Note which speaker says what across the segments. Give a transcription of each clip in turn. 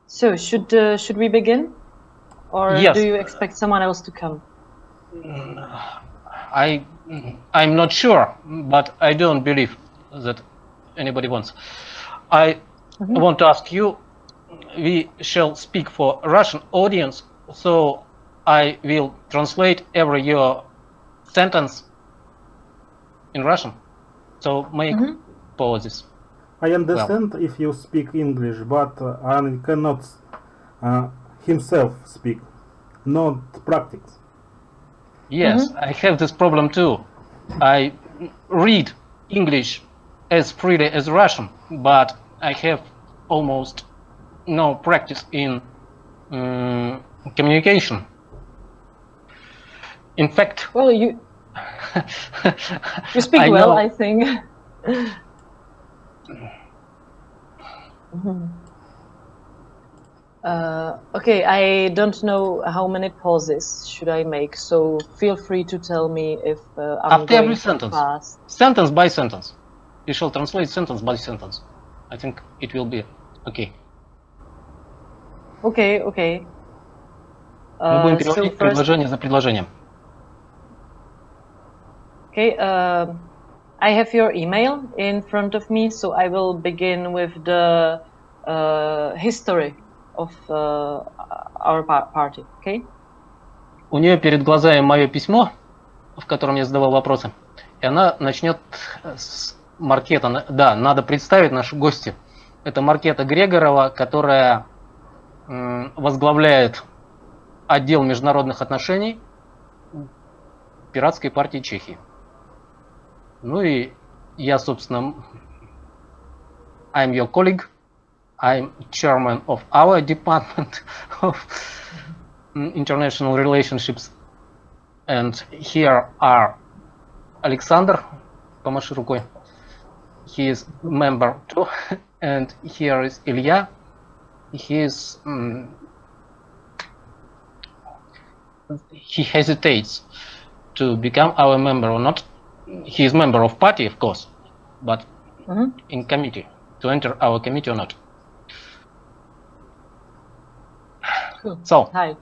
Speaker 1: So should we begin, or
Speaker 2: Yes.
Speaker 1: do you expect someone else to come?
Speaker 2: I'm not sure, but I don't believe that anybody wants. I want to ask you, we shall speak for Russian audience, so I will translate every your sentence in Russian. So make pauses.
Speaker 3: I understand if you speak English, but I cannot himself speak, not practice.
Speaker 2: Yes, I have this problem too. I read English as freely as Russian, but I have almost no practice in communication. In fact,
Speaker 1: Well, you speak well, I think. Okay, I don't know how many pauses should I make, so feel free to tell me if I'm
Speaker 2: after
Speaker 1: going
Speaker 2: every
Speaker 1: too
Speaker 2: sentence,
Speaker 1: fast.
Speaker 2: sentence by sentence, you shall translate sentence by sentence. I think it will be okay.
Speaker 1: Okay.
Speaker 2: Мы будем переводить предложение за предложением.
Speaker 1: Okay, I have your email in front of me, so I will begin with the history of our party, okay?
Speaker 2: У нее перед глазами мое письмо, в котором я задавал вопросы, и она начнет с Маркета. Да, надо представить наши гости. Это Маркета Грегорова, которая возглавляет отдел международных отношений Пиратской партии Чехии. Ну и я, собственно, I'm your colleague. I'm chairman of our department of international relationships. And here are Alexander, помаши рукой. He is member too. And here is Ilya. He hesitates to become our member or not. He is member of party, of course, but in committee, to enter our committee or not.
Speaker 1: Cool.
Speaker 2: So,
Speaker 1: hi.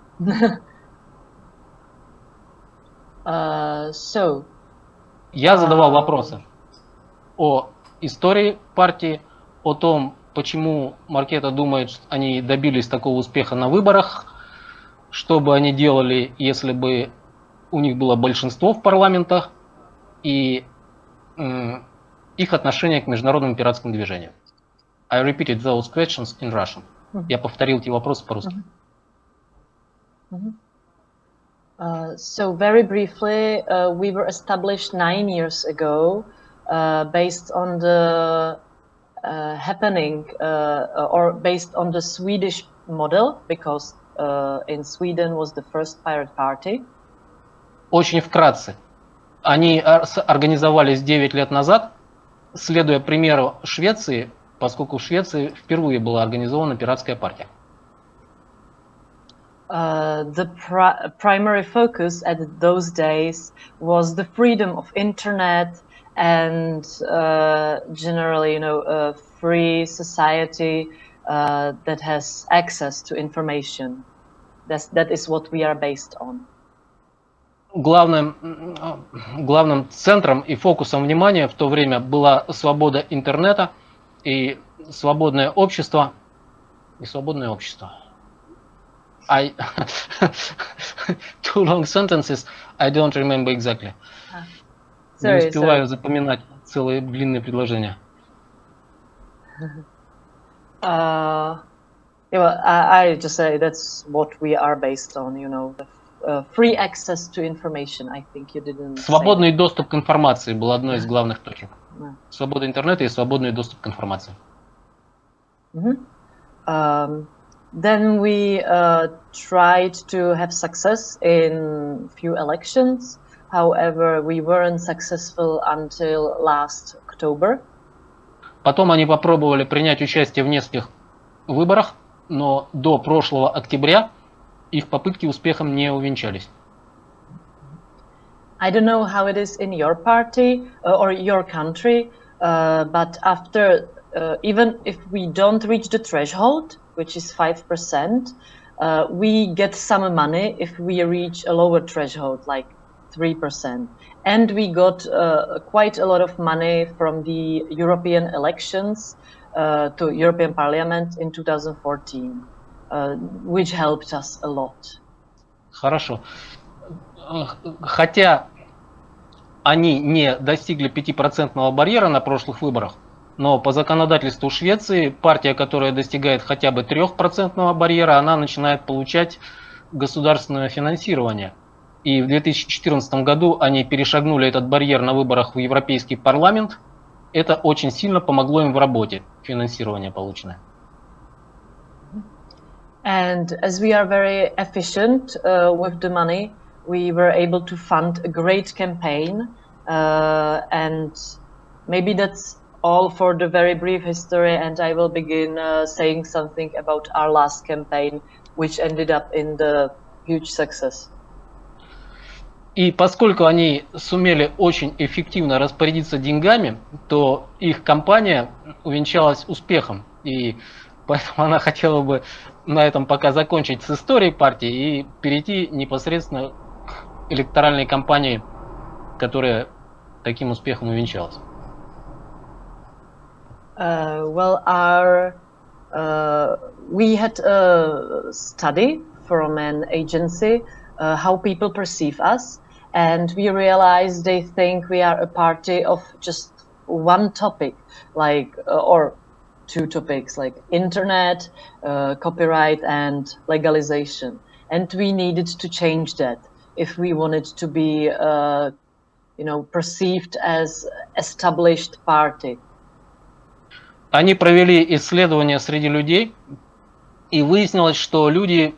Speaker 1: So.
Speaker 2: Я задавал вопросы о истории партии, о том, почему Маркета думает, что они добились такого успеха на выборах, что бы они делали, если бы у них было большинство в парламентах, и их отношение к международному пиратскому движению. I repeated those questions in Russian. Я повторил эти вопросы по-русски.
Speaker 1: So very briefly, we were established 9 years ago, based on the happening, or based on the Swedish model, because in Sweden was the first pirate party.
Speaker 2: Очень вкратце. Они организовались 9 лет назад, следуя примеру Швеции, поскольку в Швеции впервые была организована пиратская партия.
Speaker 1: The primary focus at those days was the freedom of internet and generally, a free society that has access to information. That is what we are based on.
Speaker 2: Главным центром и фокусом внимания в то время была свобода интернета и свободное общество. Two long sentences, I don't remember exactly. Не успеваю запоминать целые длинные предложения.
Speaker 1: I just say that's what we are based on, free access to information. I think you didn't.
Speaker 2: Свободный доступ к информации был одной из главных точек. Свобода интернета и свободный доступ к информации.
Speaker 1: Then we tried to have success in few elections. However, we weren't successful until last October.
Speaker 2: Потом они попробовали принять участие в нескольких выборах, но до прошлого октября их попытки успехом не увенчались.
Speaker 1: I don't know how it is in your party or your country, but after even if we don't reach the threshold, which is 5%, we get some money if we reach a lower threshold, like 3%. And we got quite a lot of money from the European elections to European Parliament in 2014, which helped us a lot.
Speaker 2: Хорошо. Хотя они не достигли 5% барьера на прошлых выборах, но по законодательству Швеции партия, которая достигает хотя бы 3% барьера, она начинает получать государственное финансирование. И в 2014 году они перешагнули этот барьер на выборах в Европейский парламент. Это очень сильно помогло им в работе, финансирование полученное.
Speaker 1: And as we are very efficient with the money, we were able to fund a great campaign. And maybe that's all for the very brief history. And I will begin saying something about our last campaign, which ended up in the huge success.
Speaker 2: И поскольку они сумели очень эффективно распорядиться деньгами, то их кампания увенчалась успехом. И поэтому она хотела бы на этом пока закончить с историей партии и перейти непосредственно к электоральной кампании, которая таким успехом увенчалась.
Speaker 1: Well, we had a study from an agency how people perceive us, and we realized they think we are a party of just one topic, like or two topics, like internet, copyright, and legalization. And we needed to change that if we wanted to be, perceived as established party.
Speaker 2: Они провели исследования среди людей, и выяснилось, что люди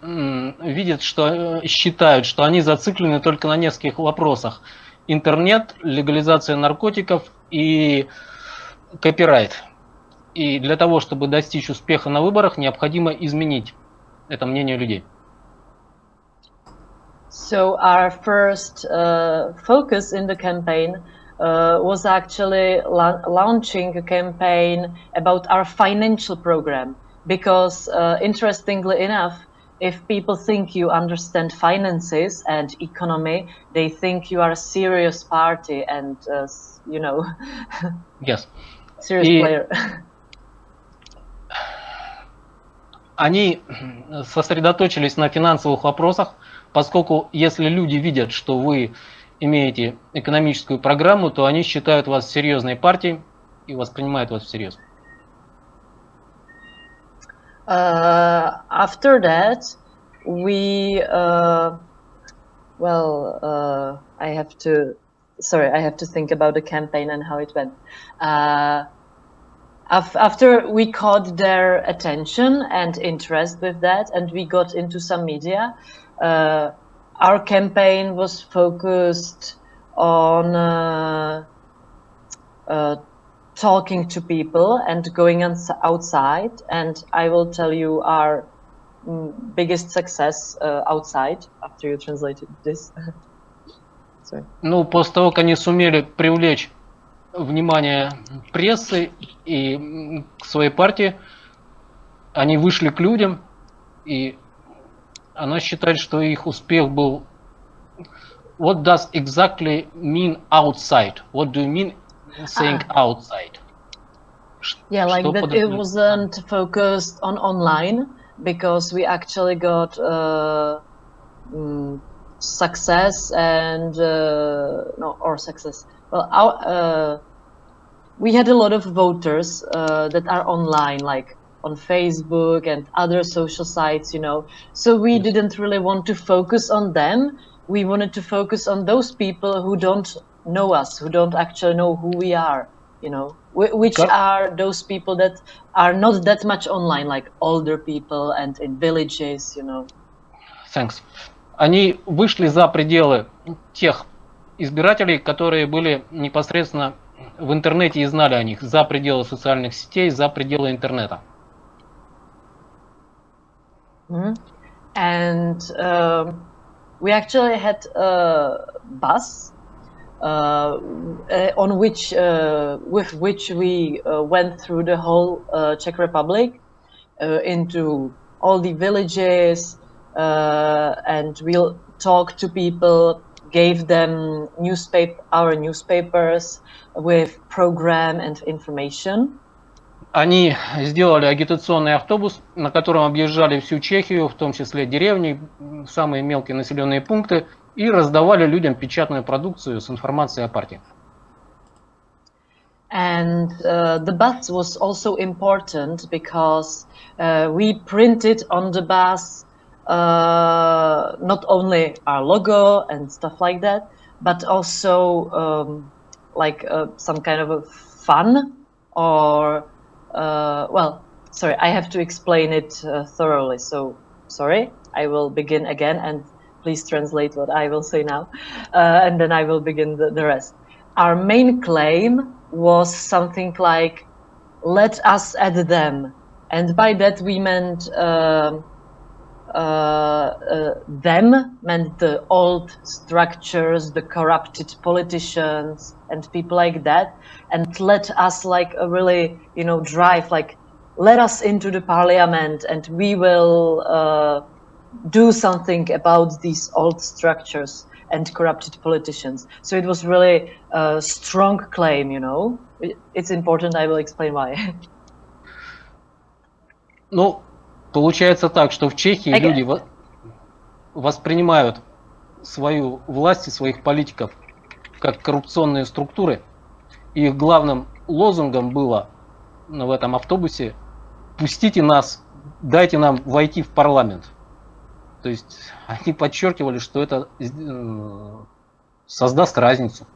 Speaker 2: считают, что они зациклены только на нескольких вопросах: интернет, легализация наркотиков и копирайт. И для того, чтобы достичь успеха на выборах, необходимо изменить это мнение людей.
Speaker 1: So our first focus in the campaign was actually launching a campaign about our financial program, because interestingly enough, if people think you understand finances and economy, they think you are a serious party and
Speaker 2: Yes.
Speaker 1: serious player.
Speaker 2: Они сосредоточились на финансовых вопросах, поскольку если люди видят, что вы имеете экономическую программу, то они считают вас серьезной партией и воспринимают вас всерьез.
Speaker 1: After that, I have to think about the campaign and how it went. After we caught their attention and interest with that, and we got into some media, our campaign was focused on talking to people and going outside, and I will tell you our biggest success outside after you translated this. Sorry.
Speaker 2: Ну, после того, как они сумели привлечь внимание прессы и к своей партии, они вышли к людям, и она считает, что их успех был... What does exactly mean outside? What do you mean saying outside?
Speaker 1: Yeah, like that it wasn't focused on online, because we actually got success and success. Well, we had a lot of voters that are online, like on Facebook and other social sites, So we didn't really want to focus on them. We wanted to focus on those people who don't know us, who don't actually know who we are, which are those people that are not that much online, like older people and in villages,
Speaker 2: Thanks. Они вышли за пределы тех избирателей, которые были непосредственно в интернете и знали о них, за пределы социальных сетей, за пределы интернета.
Speaker 1: And we actually had a bus on which with which we went through the whole Czech Republic into all the villages, and we'll talk to people, gave them our newspapers with program and information.
Speaker 2: Они сделали агитационный автобус, на котором объезжали всю Чехию, в том числе деревни, самые мелкие населенные пункты, и раздавали людям печатную продукцию с информацией о партии.
Speaker 1: And the bus was also important because we printed on the bus not only our logo and stuff like that, but also some kind of a fun or well, sorry, I have to explain it thoroughly. So sorry, I will begin again, and please translate what I will say now, and then I will begin the rest. Our main claim was something like, let us add them. And by that we meant them meant the old structures, the corrupted politicians and people like that, and let us really, drive, let us into the parliament and we will do something about these old structures and corrupted politicians. So it was really a strong claim, It's important, I will explain why.
Speaker 2: Ну, получается так, что в Чехии люди воспринимают свою власть и своих политиков как коррупционные структуры. И их главным лозунгом было в этом автобусе: пустите нас, дайте нам войти в парламент. То есть они подчеркивали, что это создаст разницу.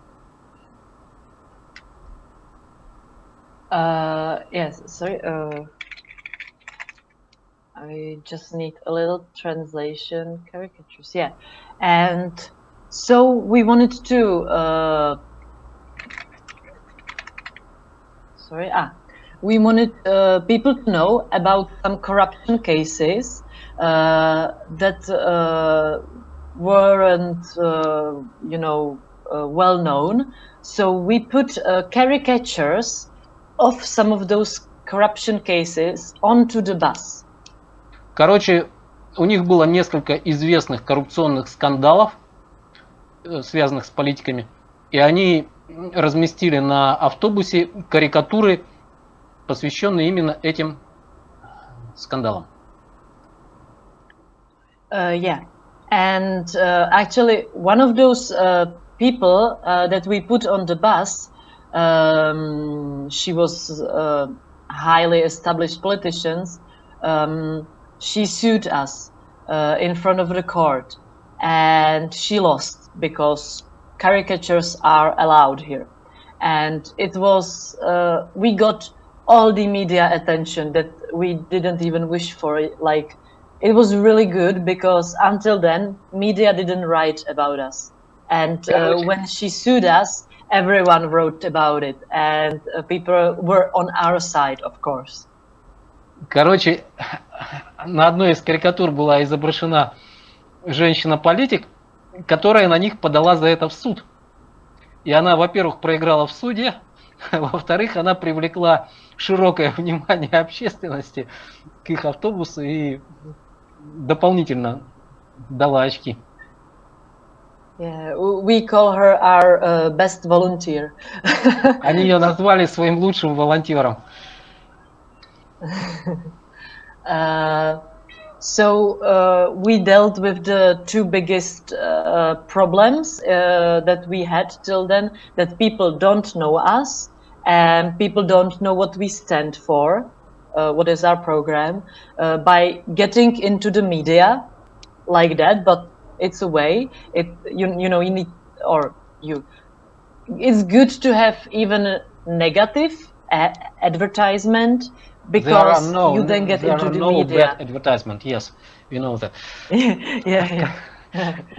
Speaker 1: Yes, sorry. I just need a little translation. Caricatures, yeah. And so we wanted to we wanted people to know about some corruption cases that weren't well known. So we put caricatures of some of those corruption cases onto the bus.
Speaker 2: Короче, у них было несколько известных коррупционных скандалов, связанных с политиками, и они разместили на автобусе карикатуры, посвященные именно этим скандалам.
Speaker 1: Yeah, and actually one of those people that we put on the bus, she was a highly established politician. She sued us in front of the court, and she lost because caricatures are allowed here. And it was, we got all the media attention that we didn't even wish for. It was really good because until then, media didn't write about us. And when she sued us, everyone wrote about it, and people were on our side, of course.
Speaker 2: Короче, на одной из карикатур была изображена женщина-политик, которая на них подала за это в суд. И она, во-первых, проиграла в суде, во-вторых, она привлекла широкое внимание общественности к их автобусу и дополнительно дала очки.
Speaker 1: Yeah, we call her our best volunteer.
Speaker 2: Они ее назвали своим лучшим волонтером.
Speaker 1: So we dealt with the two biggest problems that we had till then, that people don't know us and people don't know what we stand for, what is our program, by getting into the media like that, but it's a way. You need, or you. It's good to have even a negative advertisement, because you then get into the media.
Speaker 2: Bad advertisement, yes, we know that.
Speaker 1: Yeah.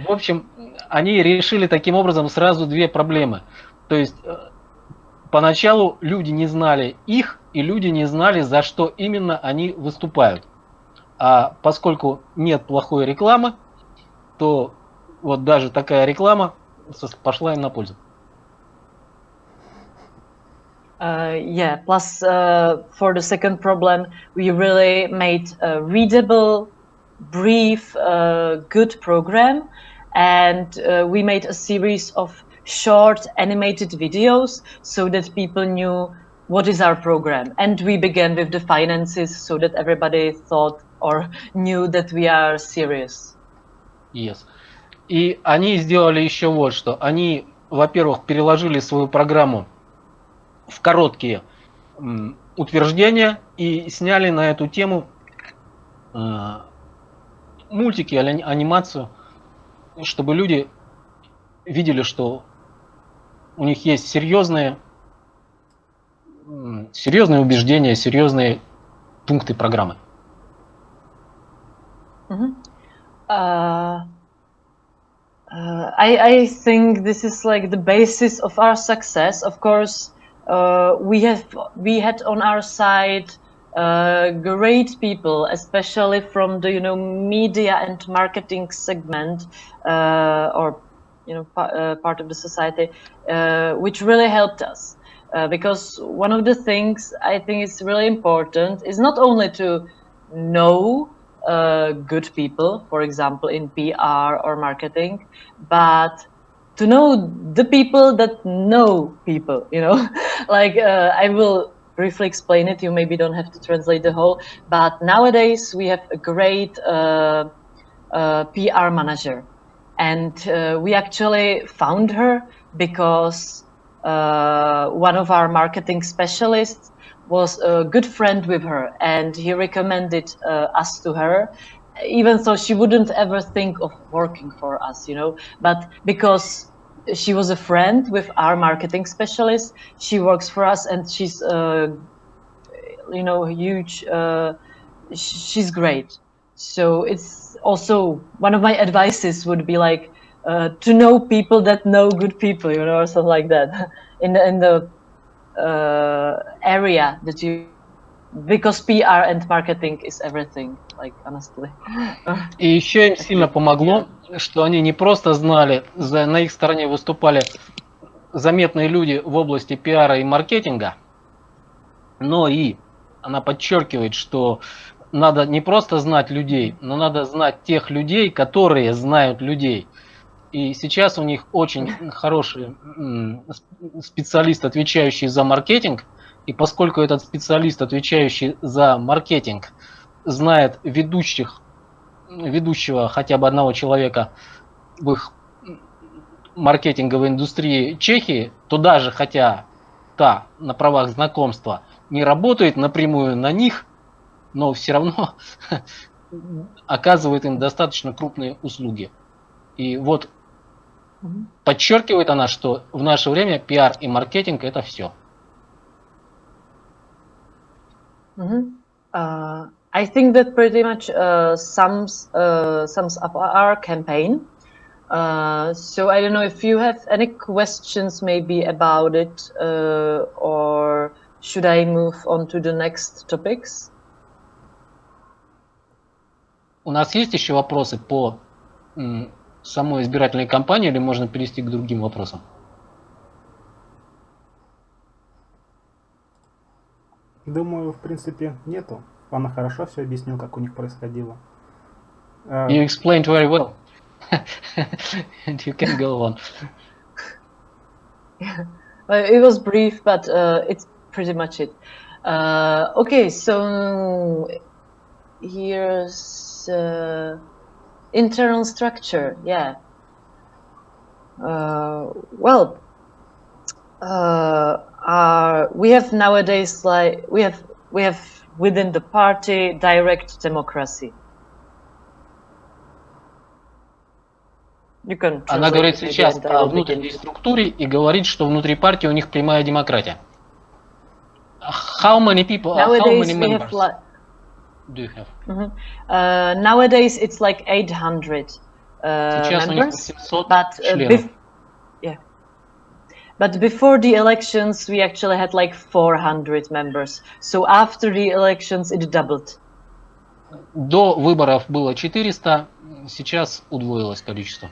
Speaker 2: В общем, они решили таким образом сразу две проблемы. То есть поначалу люди не знали их, и люди не знали, за что именно они выступают. А поскольку нет плохой рекламы, то вот даже такая реклама пошла им на пользу.
Speaker 1: Yeah, plus for the second problem, we really made a readable, brief, good program, and we made a series of short animated videos so that people knew what is our program. And we began with the finances so that everybody thought or knew that we are serious.
Speaker 2: Yes. И они сделали еще вот что. Они, во-первых, переложили свою программу в короткие утверждения и сняли на эту тему мультики, анимацию, чтобы люди видели, что у них есть серьезные убеждения, серьезные пункты программы.
Speaker 1: I think this is like the basis of our success. Of course, we had on our side great people, especially from the media and marketing segment, or part of the society, which really helped us. Because one of the things I think is really important is not only to know good people, for example, in PR or marketing, but to know the people that know people, like I will briefly explain it. You maybe don't have to translate the whole, but nowadays we have a great PR manager, and we actually found her because one of our marketing specialists was a good friend with her, and he recommended us to her, even though she wouldn't ever think of working for us, but because she was a friend with our marketing specialist, she works for us, and she's huge, she's great. So it's also one of my advices would be like to know people that know good people, or something like that in the area that you, because PR and marketing is everything, like honestly.
Speaker 2: И еще им сильно помогло, что они не просто знали, на их стороне выступали заметные люди в области пиара и маркетинга, но и она подчеркивает, что надо не просто знать людей, но надо знать тех людей, которые знают людей. И сейчас у них очень хороший специалист, отвечающий за маркетинг. И поскольку этот специалист, отвечающий за маркетинг, знает ведущего хотя бы одного человека в их маркетинговой индустрии Чехии, то даже хотя та на правах знакомства не работает напрямую на них, но все равно оказывает им достаточно крупные услуги. И вот подчеркивает она, что в наше время пиар и маркетинг это все.
Speaker 1: I think that pretty much sums up our campaign. So I don't know if you have any questions maybe about it, or should I move on to the next topics?
Speaker 2: У нас есть еще вопросы по самой избирательной кампании, или можно перейти к другим вопросам?
Speaker 3: Думаю, в принципе, нету. Она хорошо все объяснил, как у них происходило.
Speaker 2: You explained very well. And you can go on.
Speaker 1: Well, it was brief, but it's pretty much it. Okay, so here's internal structure. Yeah. Well, we have nowadays we have within the party direct democracy.
Speaker 2: Она говорит сейчас о внутренней структуре и говорит, что внутри партии у них прямая демократия. How many people?
Speaker 1: Nowadays,
Speaker 2: how many members do you have?
Speaker 1: Nowadays it's like 800
Speaker 2: Сейчас у них
Speaker 1: members,
Speaker 2: 800
Speaker 1: but
Speaker 2: членов.
Speaker 1: but before the elections we actually had like 400 members. So after the elections it doubled.
Speaker 2: До выборов было 400, сейчас удвоилось количество.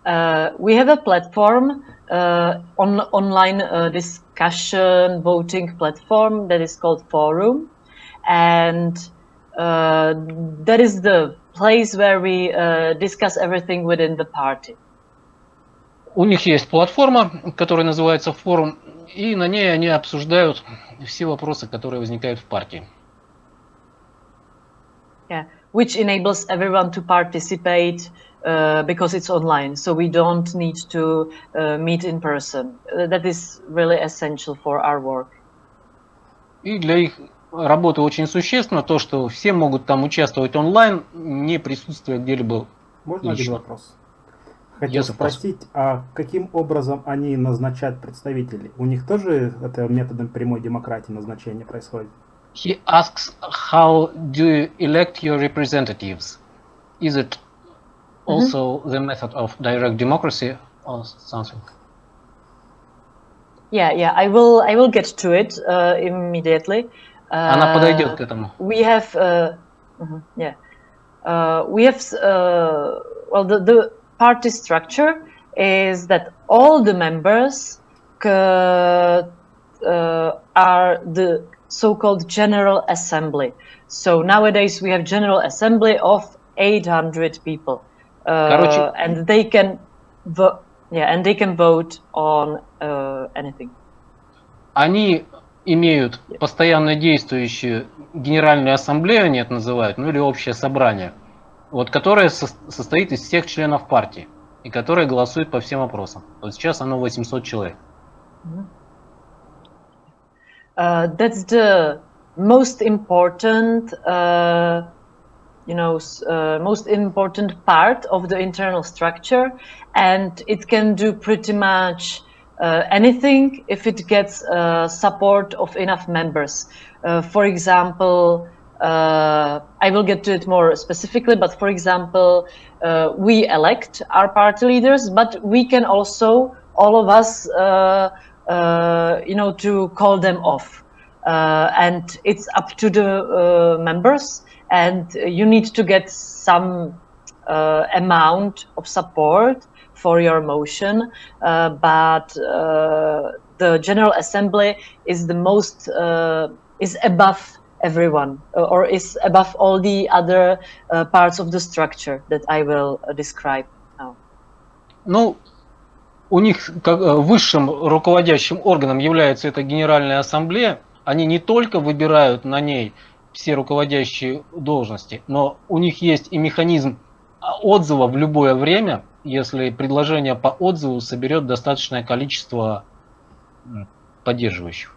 Speaker 1: We have a platform, online discussion voting platform that is called Forum, and that is the place where we discuss everything within the party.
Speaker 2: У них есть платформа, которая называется Форум, и на ней они обсуждают все вопросы, которые возникают в партии.
Speaker 1: Yeah, which enables everyone to participate because it's online, so we don't need to meet in person. That is really essential for our work.
Speaker 2: И для их работы очень существенно то, что все могут там участвовать онлайн, не присутствуя где-либо.
Speaker 3: Можно один вопрос? Хотел
Speaker 2: Я
Speaker 3: спросить, а каким образом они назначают представителей? У них тоже это методом прямой демократии назначение происходит?
Speaker 2: He asks, how do you elect your representatives? Is it also the method of direct democracy or something?
Speaker 1: Yeah, I will get to it immediately.
Speaker 2: Она подойдет к этому.
Speaker 1: We have, well, the party structure is that all the members are the so-called General Assembly. So nowadays we have General Assembly of 800 people, and they can vote. Yeah, and they can vote on anything.
Speaker 2: Они имеют постоянно действующую Генеральную Ассамблею, они это называют, ну или общее собрание, вот, которое состоит из всех членов партии и которое голосует по всем вопросам. Вот сейчас оно 800 человек.
Speaker 1: That's the most important, most important part of the internal structure, and it can do pretty much anything if it gets support of enough members. For example, I will get to it more specifically, but for example, we elect our party leaders, but we can also, all of us, to call them off. And it's up to the members, and you need to get some amount of support for your motion, but the General Assembly is the most, is above everyone, or is above all the other parts of the structure that I will describe now.
Speaker 2: Ну, у них высшим руководящим органом является эта Генеральная Ассамблея. Они не только выбирают на ней все руководящие должности, но у них есть и механизм отзыва в любое время, если предложение по отзыву соберет достаточное количество поддерживающих.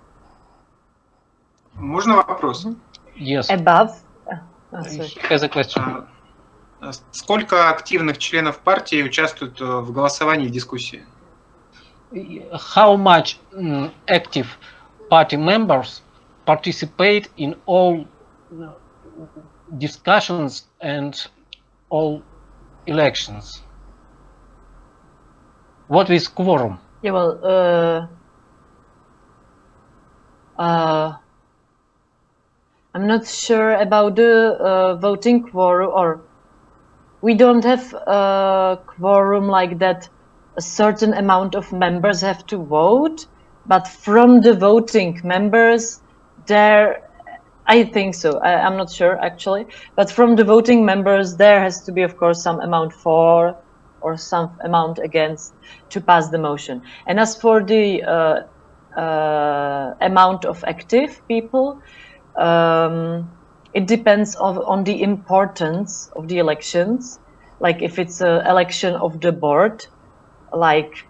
Speaker 4: Можно вопрос?
Speaker 2: Yes.
Speaker 1: Above.
Speaker 2: Has a question.
Speaker 4: Сколько активных членов партии участвуют в голосовании и дискуссии?
Speaker 2: How much active party members participate in all discussions and all elections? What is quorum?
Speaker 1: Yeah, well, I'm not sure about the voting quorum, or we don't have a quorum like that. A certain amount of members have to vote, but from the voting members, there, I think so. I'm not sure actually, but from the voting members, there has to be, of course, some amount for or some amount against to pass the motion. And as for the amount of active people, it depends on the importance of the elections. Like if it's an election of the board, like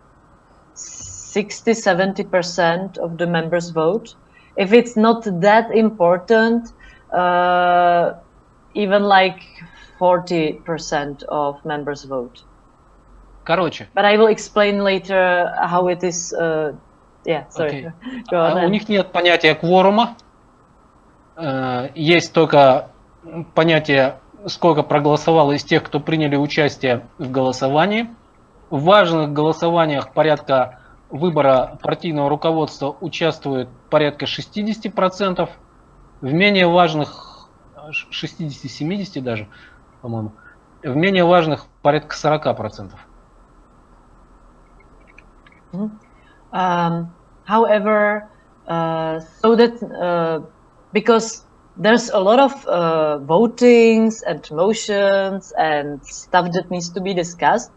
Speaker 1: 60–70% of the members vote. If it's not that important, even like 40% of members vote.
Speaker 2: Короче.
Speaker 1: But I will explain later how it is. Yeah, sorry.
Speaker 2: Okay.
Speaker 1: Go on.
Speaker 2: У них нет понятия кворума. Есть только понятие, сколько проголосовало из тех, кто приняли участие в голосовании. В важных голосованиях порядка выбора партийного руководства участвует порядка 60%. В менее важных 60–70 даже, по-моему. В менее важных порядка 40%.
Speaker 1: However, so that because there's a lot of votings and motions and stuff that needs to be discussed,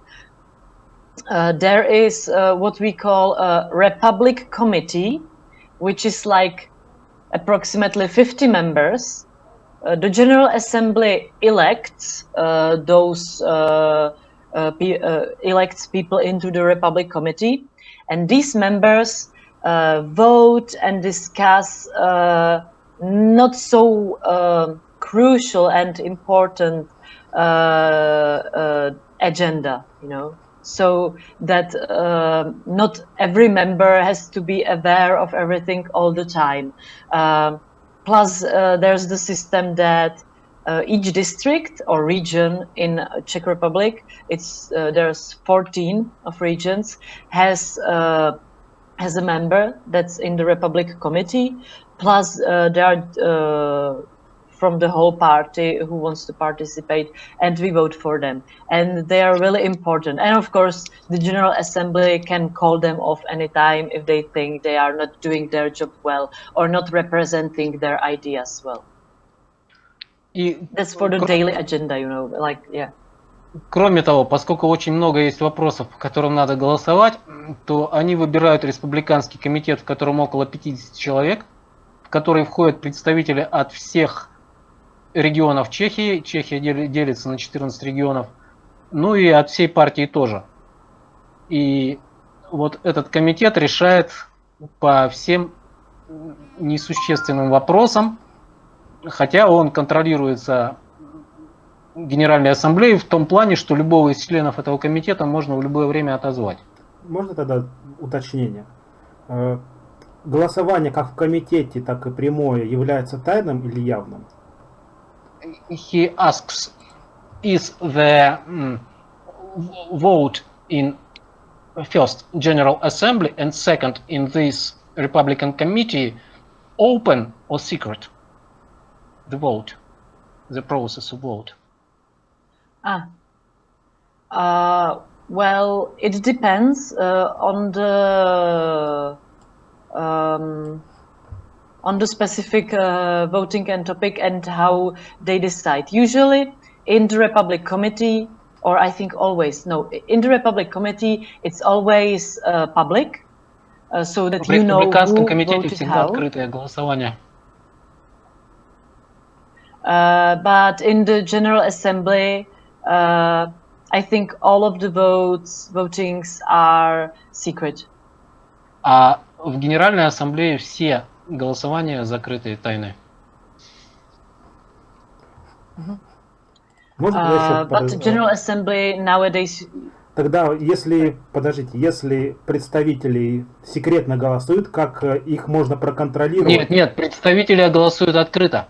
Speaker 1: there is what we call a Republic Committee, which is like approximately 50 members. The General Assembly elects elects people into the Republic Committee, and these members vote and discuss not so crucial and important agenda, you know, so that not every member has to be aware of everything all the time. Plus, there's the system that each district or region in Czech Republic, there's 14 of regions, has a member that's in the Republic Committee. Plus, there are from the whole party who wants to participate, and we vote for them. And they are really important. And of course, the General Assembly can call them off anytime if they think they are not doing their job well or not representing their ideas well. That's for the daily agenda, you know, like, yeah.
Speaker 2: Кроме того, поскольку очень много есть вопросов, по которым надо голосовать, то они выбирают республиканский комитет, в котором около 50 человек, в который входят представители от всех регионов Чехии. Чехия делится на 14 регионов, ну и от всей партии тоже. И вот этот комитет решает по всем несущественным вопросам, хотя он контролируется Генеральной Ассамблеей в том плане, что любого из членов этого комитета можно в любое время отозвать.
Speaker 3: Можно тогда уточнение? Голосование как в комитете, так и прямое является тайным или явным?
Speaker 2: He asks, is the vote in first General Assembly and second in this Republican Committee open or secret? The vote, the process of vote.
Speaker 1: Well, it depends on the specific voting and topic and how they decide. Usually in the Republic Committee, or I think always, no, in the Republic Committee, it's always public, so that you know who voted how.
Speaker 2: Открытое голосование.
Speaker 1: But in the General Assembly, I think all of the votings are secret.
Speaker 2: А в Генеральной Ассамблее все голосования закрытые, тайные.
Speaker 1: But the General Assembly nowadays...
Speaker 3: Тогда, если представители секретно голосуют, как их можно проконтролировать?
Speaker 2: Нет, представители голосуют открыто.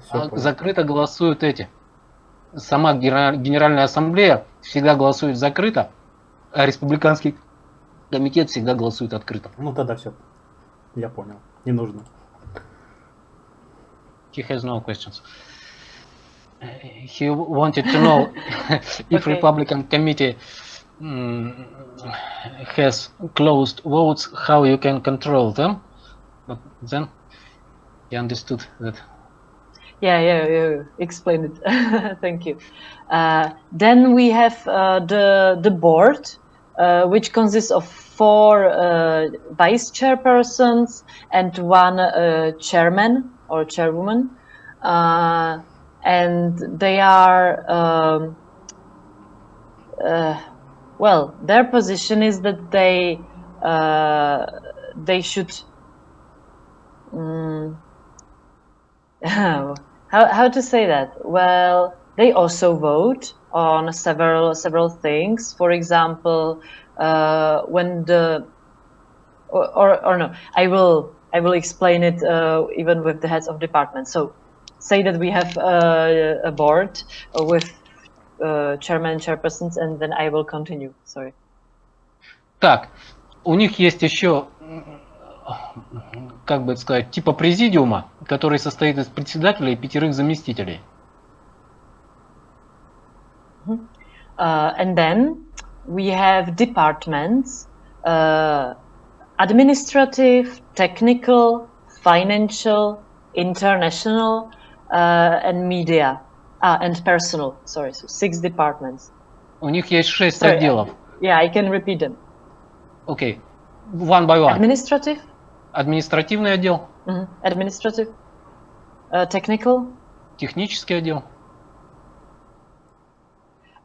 Speaker 3: Все
Speaker 2: закрыто голосуют эти. Сама Генеральная Ассамблея всегда голосует закрыто, а республиканский комитет всегда голосует открыто.
Speaker 3: Ну тогда все. Я понял. Не нужно.
Speaker 2: He has no questions. He wanted to know if Republican Committee has closed votes, how you can control them. But then he understood that.
Speaker 1: Yeah, explain it. Thank you. Then we have the board, which consists of 4 vice chairpersons and 1 chairman or chairwoman, and they are well, their position is that they should how to say that? Well, they also vote on several things. For example, when the or no, I will explain it even with the heads of departments. So, say that we have a board with chairman and chairpersons, and then I will continue. Sorry.
Speaker 2: Так, у них есть еще, как бы сказать, типа президиума, который состоит из председателя и 5 заместителей.
Speaker 1: And then we have departments, administrative, technical, financial, international, and media, and personal. Sorry, so 6 departments.
Speaker 2: У них есть 6
Speaker 1: Sorry,
Speaker 2: отделов.
Speaker 1: Yeah, I can repeat them.
Speaker 2: Окей. One by one.
Speaker 1: Administrative.
Speaker 2: Административный отдел.
Speaker 1: Administrative. Technical.
Speaker 2: Технический отдел.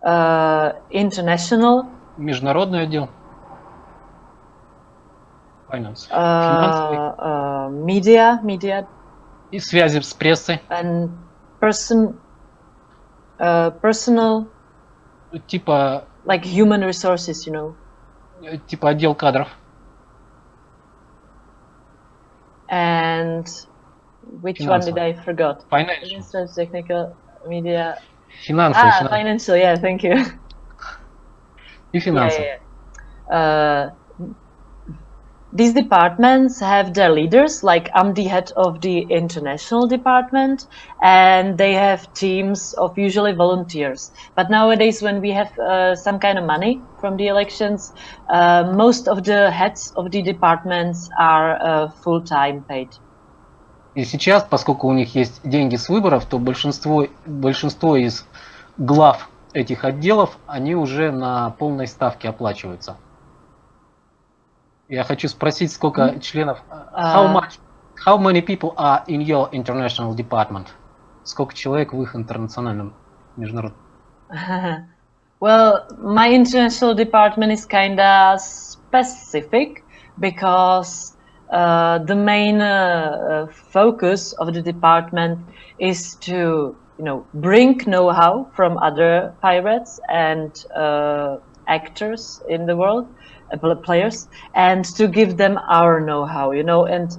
Speaker 1: International.
Speaker 2: Международный отдел. Finance. Финансовый.
Speaker 1: Media.
Speaker 2: И связи с прессой.
Speaker 1: And personal.
Speaker 2: Типа
Speaker 1: Like human resources, you know.
Speaker 2: Типа отдел кадров.
Speaker 1: And which one did I forgot?
Speaker 2: Financial.
Speaker 1: Administrative, technical, media.
Speaker 2: Финансовый.
Speaker 1: Financial. Yeah, thank you.
Speaker 2: И финансовый.
Speaker 1: These departments have their leaders, like I'm the head of the international department, and they have teams of usually volunteers. But nowadays, when we have some kind of money from the elections, most of the heads of the departments are full-time paid.
Speaker 2: И сейчас, поскольку у них есть деньги с выборов, то большинство из глав этих отделов, они уже на полной ставке оплачиваются. Я хочу спросить, сколько членов... How many people are in your international department? Сколько человек в их интернациональном международном?
Speaker 1: Well, my international department is kind of specific because the main focus of the department is to, bring know-how from other pirates and actors in the world. Players, and to give them our know-how, and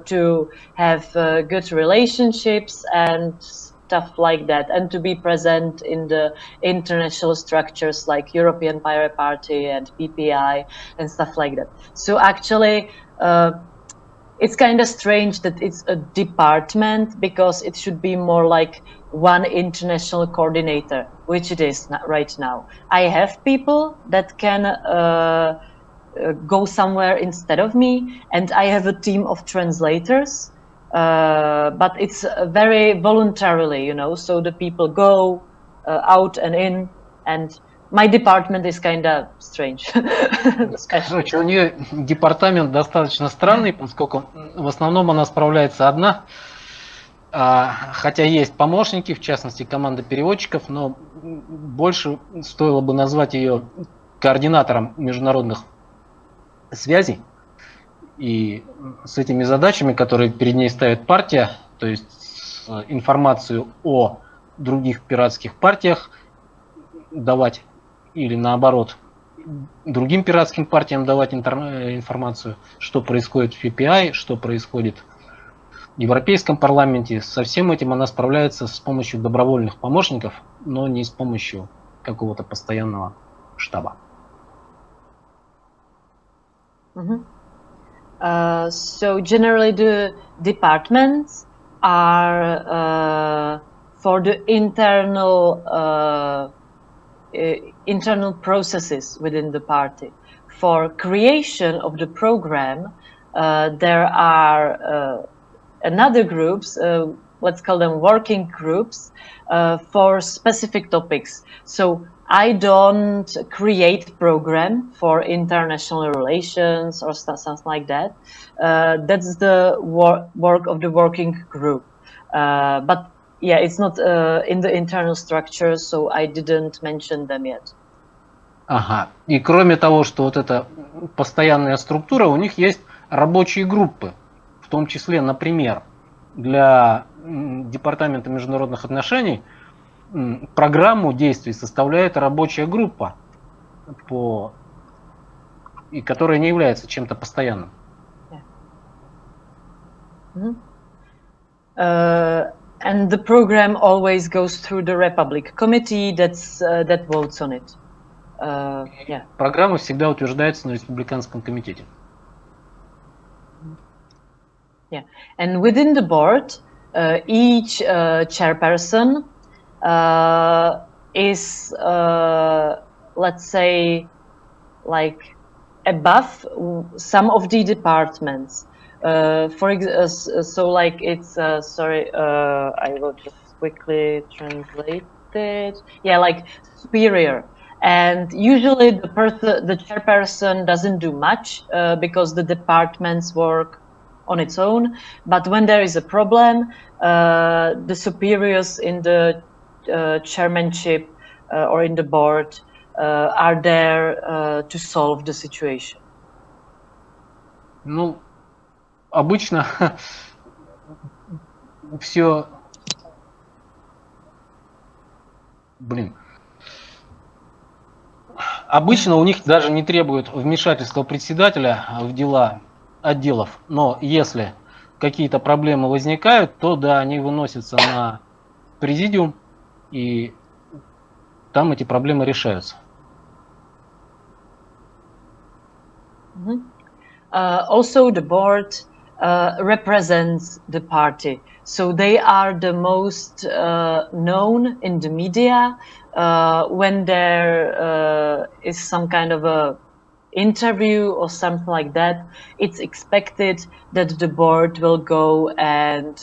Speaker 1: to have good relationships and stuff like that, and to be present in the international structures like European Pirate Party and PPI and stuff like that. So actually, it's kind of strange that it's a department because it should be more like one international coordinator, which it is right now. I have people that can go somewhere instead of me, and I have a team of translators, but it's very voluntarily, so the people go out and in, and my department is kind of strange.
Speaker 2: Короче, у нее департамент достаточно странный, поскольку в основном она справляется одна, хотя есть помощники, в частности команда переводчиков, но больше стоило бы назвать ее координатором международных связей. И с этими задачами, которые перед ней ставит партия, то есть информацию о других пиратских партиях давать, или наоборот, другим пиратским партиям давать информацию, что происходит в PPI, что происходит в Европейском парламенте. Со всем этим она справляется с помощью добровольных помощников, но не с помощью какого-то постоянного штаба.
Speaker 1: So generally the departments are for the internal processes within the party. For creation of the program, there are another groups, let's call them working groups, for specific topics. So I don't create program for international relations or something like that. That's the work of the working group. But yeah, it's not in the internal structures, so I didn't mention them yet.
Speaker 2: Ага. И кроме того, что вот эта постоянная структура, у них есть рабочие группы, в том числе, например, для Департамента международных отношений программу действий составляет рабочая группа, и которая не является чем-то постоянным.
Speaker 1: And the program always goes through the Republic Committee that votes on it. Yeah.
Speaker 2: Программа всегда утверждается на Республиканском комитете.
Speaker 1: Yeah, and within the board, each chairperson is, let's say, like above some of the departments. So like it's sorry, I will just quickly translate it. Yeah, like superior. And usually the chairperson doesn't do much because the departments work on its own. But when there is a problem, the superiors in the chairmanship or in the board are there to solve the situation.
Speaker 2: Ну, обычно все... Обычно у них даже не требуют вмешательства председателя в дела отделов, но если какие-то проблемы возникают, то да, они выносятся на президиум, и там эти проблемы решаются.
Speaker 1: Also, the board represents the party, so they are the most known in the media. When there is some kind of a interview or something like that, it's expected that the board will go and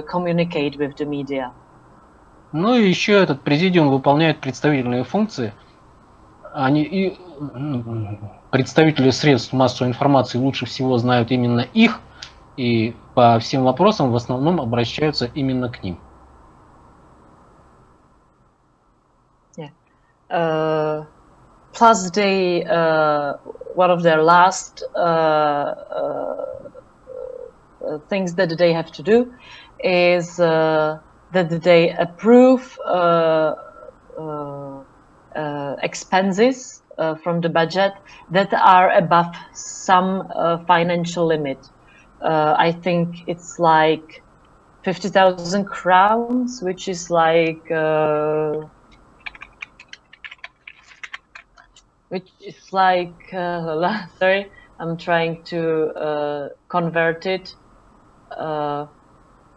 Speaker 1: communicate with the media.
Speaker 2: Ну и еще этот президиум выполняет представительные функции. Представители средств массовой информации лучше всего знают именно их, и по всем вопросам в основном обращаются именно к ним.
Speaker 1: Plus, one of their last things that they have to do is that they approve expenses from the budget that are above some financial limit. I think it's like 50,000 crowns, which is like sorry, I'm trying to convert it.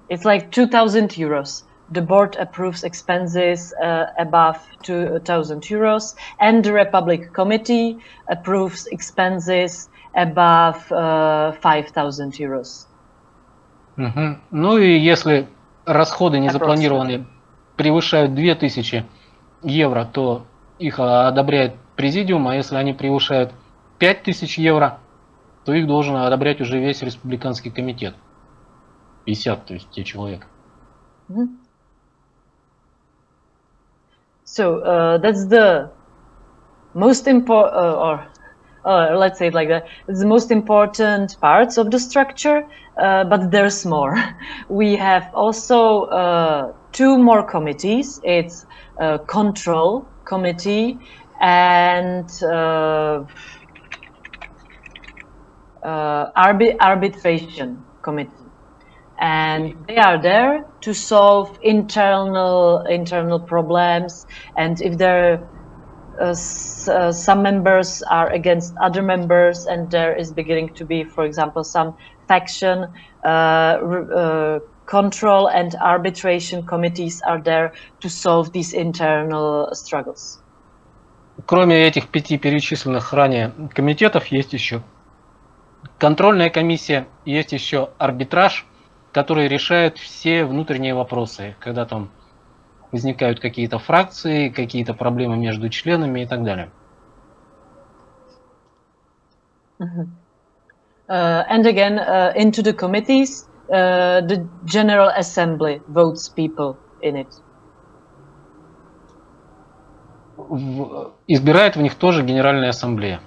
Speaker 1: It's like 2,000 euros. The board approves expenses above 2,000 euros, and the Republic Committee approves expenses above 5,000 euros.
Speaker 2: Ну и если расходы незапланированные превышают 2000 евро, то их одобряет президиум, а если они превышают 5000 евро, то их должен одобрять уже весь республиканский комитет. 50, то есть те человек.
Speaker 1: So that's the most important, or let's say it like that, it's the most important parts of the structure, but there's more. We have also two more committees. It's control committee and arbitration committee. And they are there to solve internal problems, and if there some members are against other members, and there is beginning to be, for example, some faction, control and arbitration committees are there to solve these internal struggles.
Speaker 2: Кроме этих 5 перечисленных ранее комитетов, есть еще контрольная комиссия, есть еще арбитраж, который решает все внутренние вопросы, когда там возникают какие-то фракции, какие-то проблемы между членами и так далее.
Speaker 1: And again, into the committees, the General Assembly votes people in it.
Speaker 2: Избирает в них тоже Генеральная Ассамблея.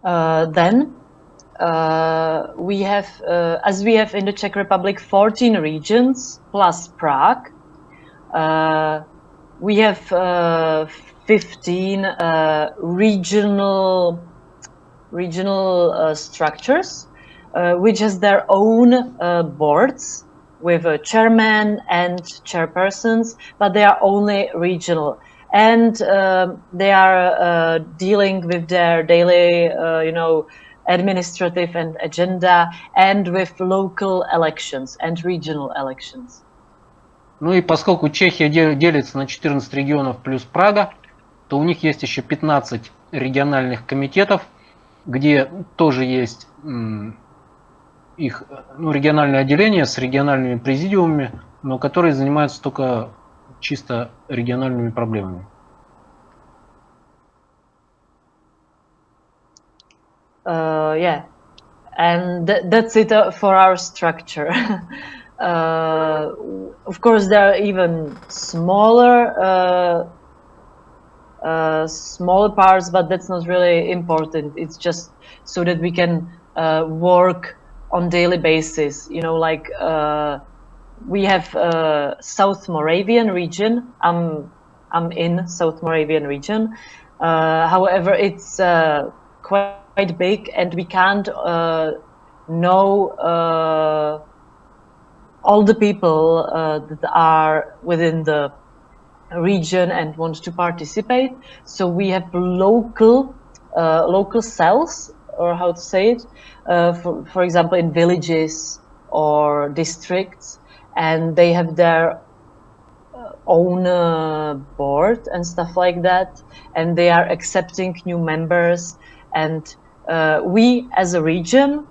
Speaker 1: Then we have, as we have in the Czech Republic, 14 regions plus Prague. We have 15 regional structures, which has their own boards with a chairman and chairpersons, but they are only regional. And they are dealing with their daily, administrative and agenda, and with local elections and regional elections.
Speaker 2: Ну и поскольку Чехия делится на 14 регионов плюс Прага, то у них есть еще 15 региональных комитетов, где тоже есть их региональное отделение с региональными президиумами, но которые занимаются только чисто региональными проблемами.
Speaker 1: Yeah, and that's it for our structure. Of course, there are even smaller parts, but that's not really important. It's just so that we can work on daily basis. You know, like we have South Moravian region. I'm in South Moravian region. However, it's quite big, and we can't know all the people that are within the region and want to participate. So we have local cells, or how to say it, for example, in villages or districts, and they have their own board and stuff like that, and they are accepting new members, and we as a region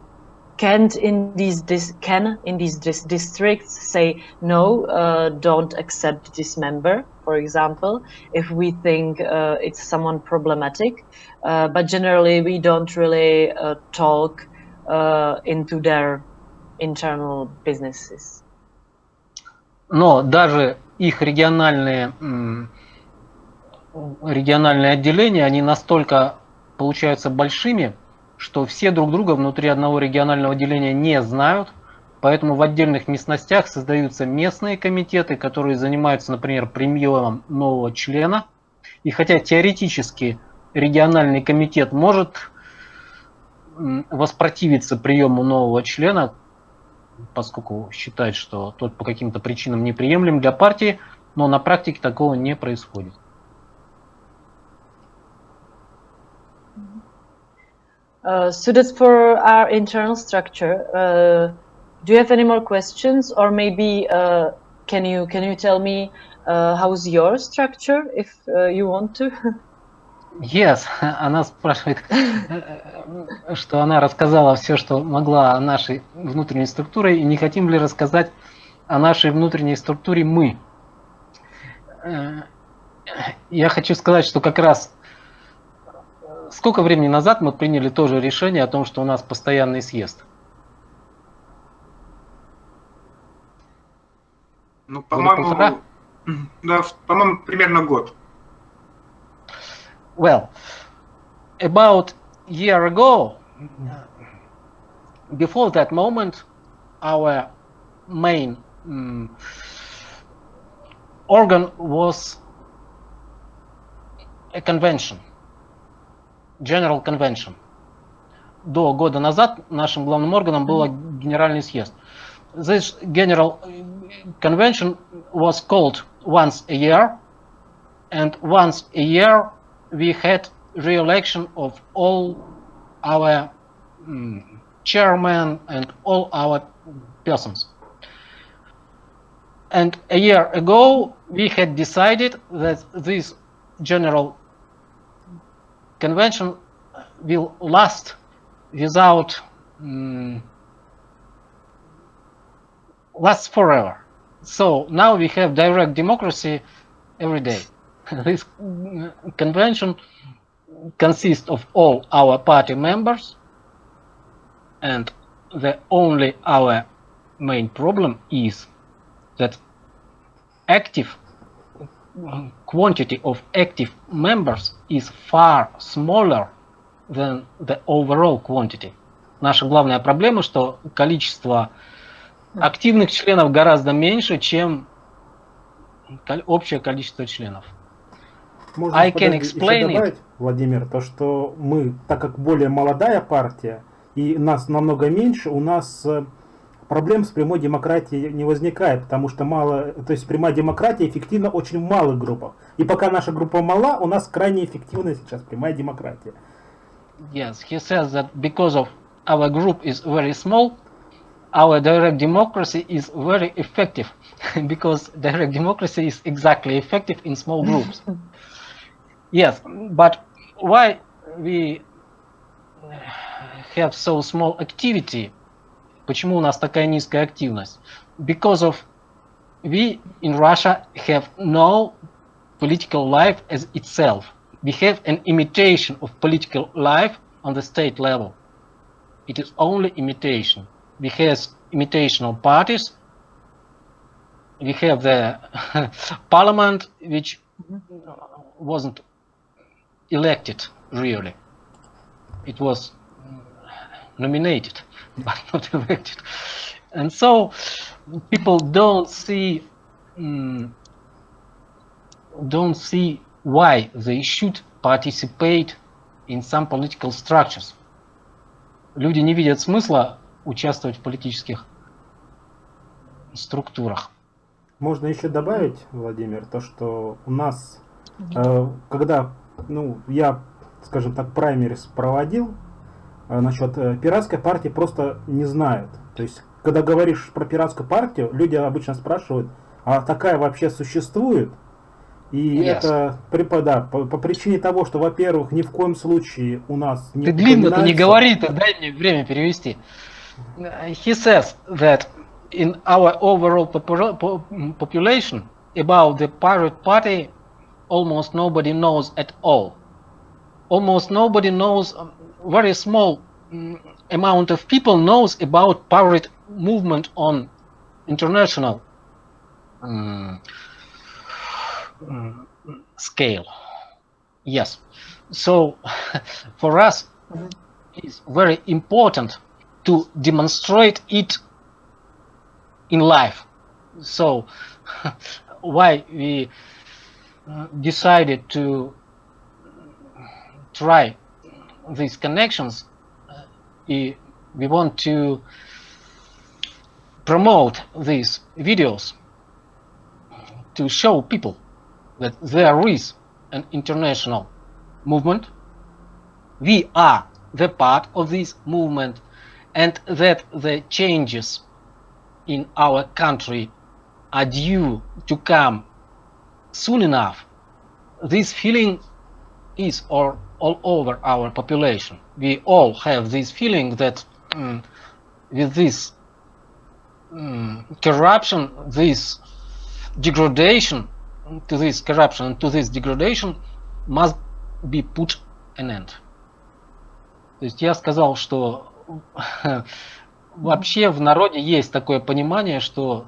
Speaker 1: can in these districts say no, don't accept this member, for example, if we think it's someone problematic, but generally we don't really talk into their internal businesses.
Speaker 2: Но даже их региональные отделения, они настолько получаются большими, что все друг друга внутри одного регионального отделения не знают, поэтому в отдельных местностях создаются местные комитеты, которые занимаются, например, приемом нового члена. И хотя теоретически региональный комитет может воспротивиться приему нового члена, поскольку считает, что тот по каким-то причинам неприемлем для партии, но на практике такого не происходит.
Speaker 1: So that's for our internal structure. Do you have any more questions, or maybe can you tell me how's your structure, if you want to?
Speaker 2: Yes, она спрашивает, что она рассказала все, что могла о нашей внутренней структуре, и не хотим ли рассказать о нашей внутренней структуре мы. Я хочу сказать, что как раз сколько времени назад мы приняли тоже решение о том, что у нас постоянный съезд?
Speaker 4: Ну, по-моему, да, по-моему, примерно год.
Speaker 2: Well, about a year ago, before that moment, our main organ was a convention, general convention. До года назад нашим главным органом был генеральный съезд. This general convention was called once a year, and once a year we had re-election of all our chairmen and all our persons. And a year ago we had decided that this general convention will last without last forever. So now we have direct democracy every day. This convention consists of all our party members, and the only our main problem is that active quantity of active members is far smaller than the overall quantity. Наша главная проблема, что количество активных членов гораздо меньше, чем общее количество членов.
Speaker 3: Можно еще добавить, Владимир, то, что мы, так как более молодая партия, и нас намного меньше, у нас проблем с прямой демократией не возникает, потому что то есть прямая демократия эффективна очень в малых группах. И пока наша группа мала, у нас крайне эффективна сейчас прямая демократия.
Speaker 2: Yes, he says that because of our group is very small, our direct democracy is very effective because direct democracy is exactly effective in small groups. Yes, but why we have so small activity? Почему у нас такая низкая активность? Because of we in Russia have no political life as itself. We have an imitation of political life on the state level. It is only imitation. We have imitation of parties. We have the parliament, which wasn't elected really. It was nominated, but not elected. And so people don't see why they should participate in some political structures. Люди не видят смысла участвовать в политических структурах.
Speaker 3: Можно еще добавить, Владимир, то, что у нас, когда, я, скажем так, праймерис проводил, насчет пиратской партии просто не знают. То есть, когда говоришь про пиратскую партию, люди обычно спрашивают, а такая вообще существует? И это по причине того, что, во-первых, ни в коем случае у нас не
Speaker 2: Ты длинно-то не говори, ты дай мне время перевести. He says that in our overall population, about the pirate party, almost nobody knows at all. Almost nobody knows, very small amount of people knows about pirate movement on international scale. Yes. So for us, it's very important to demonstrate it in life. So why we decided to try these connections, we want to promote these videos to show people that there is an international movement. We are the part of this movement, and that the changes in our country are due to come soon enough. This feeling is all over our population. We all have this feeling that with this corruption, this degradation, to this corruption, to this degradation must be put an end. То есть я сказал, что вообще в народе есть такое понимание, что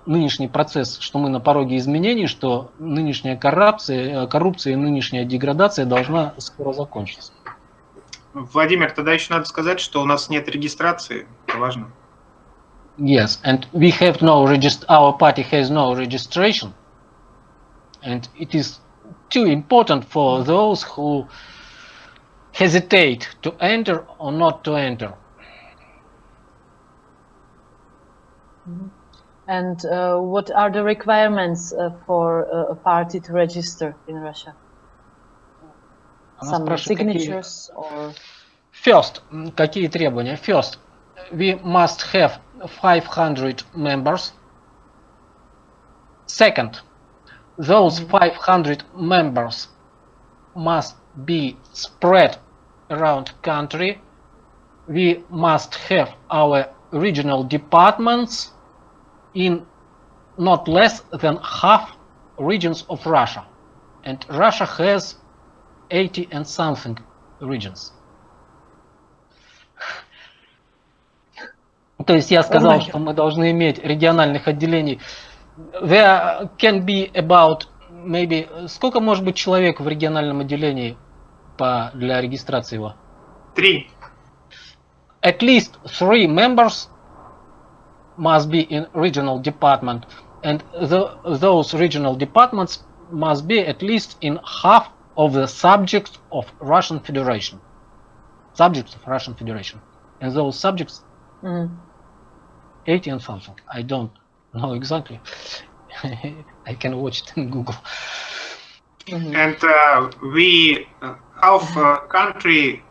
Speaker 2: нынешний процесс, что мы на пороге изменений, что нынешняя коррупция и нынешняя деградация должна скоро закончиться.
Speaker 4: Владимир, тогда еще надо сказать, что у нас нет регистрации. Это важно.
Speaker 2: Yes, and we have no our party has no registration, and it is too important for those who hesitate to enter or not to enter.
Speaker 1: And what are the requirements for a party to register in Russia? Some signatures or...
Speaker 2: First, какие требования? First, we must have 500 members. Second, those 500 members must be spread around country. We must have our regional departments in not less than half regions of Russia, and Russia has 80 and something regions. То есть я сказал, что мы должны иметь региональных отделений. There can be about maybe сколько может быть человек в региональном отделении для регистрации его?
Speaker 4: 3.
Speaker 2: At least 3 members must be in regional department, and those regional departments must be at least in half of the subjects of Russian Federation. Subjects of Russian Federation. And those subjects 80 and something. I don't know exactly. I can watch it in Google.
Speaker 4: And we half country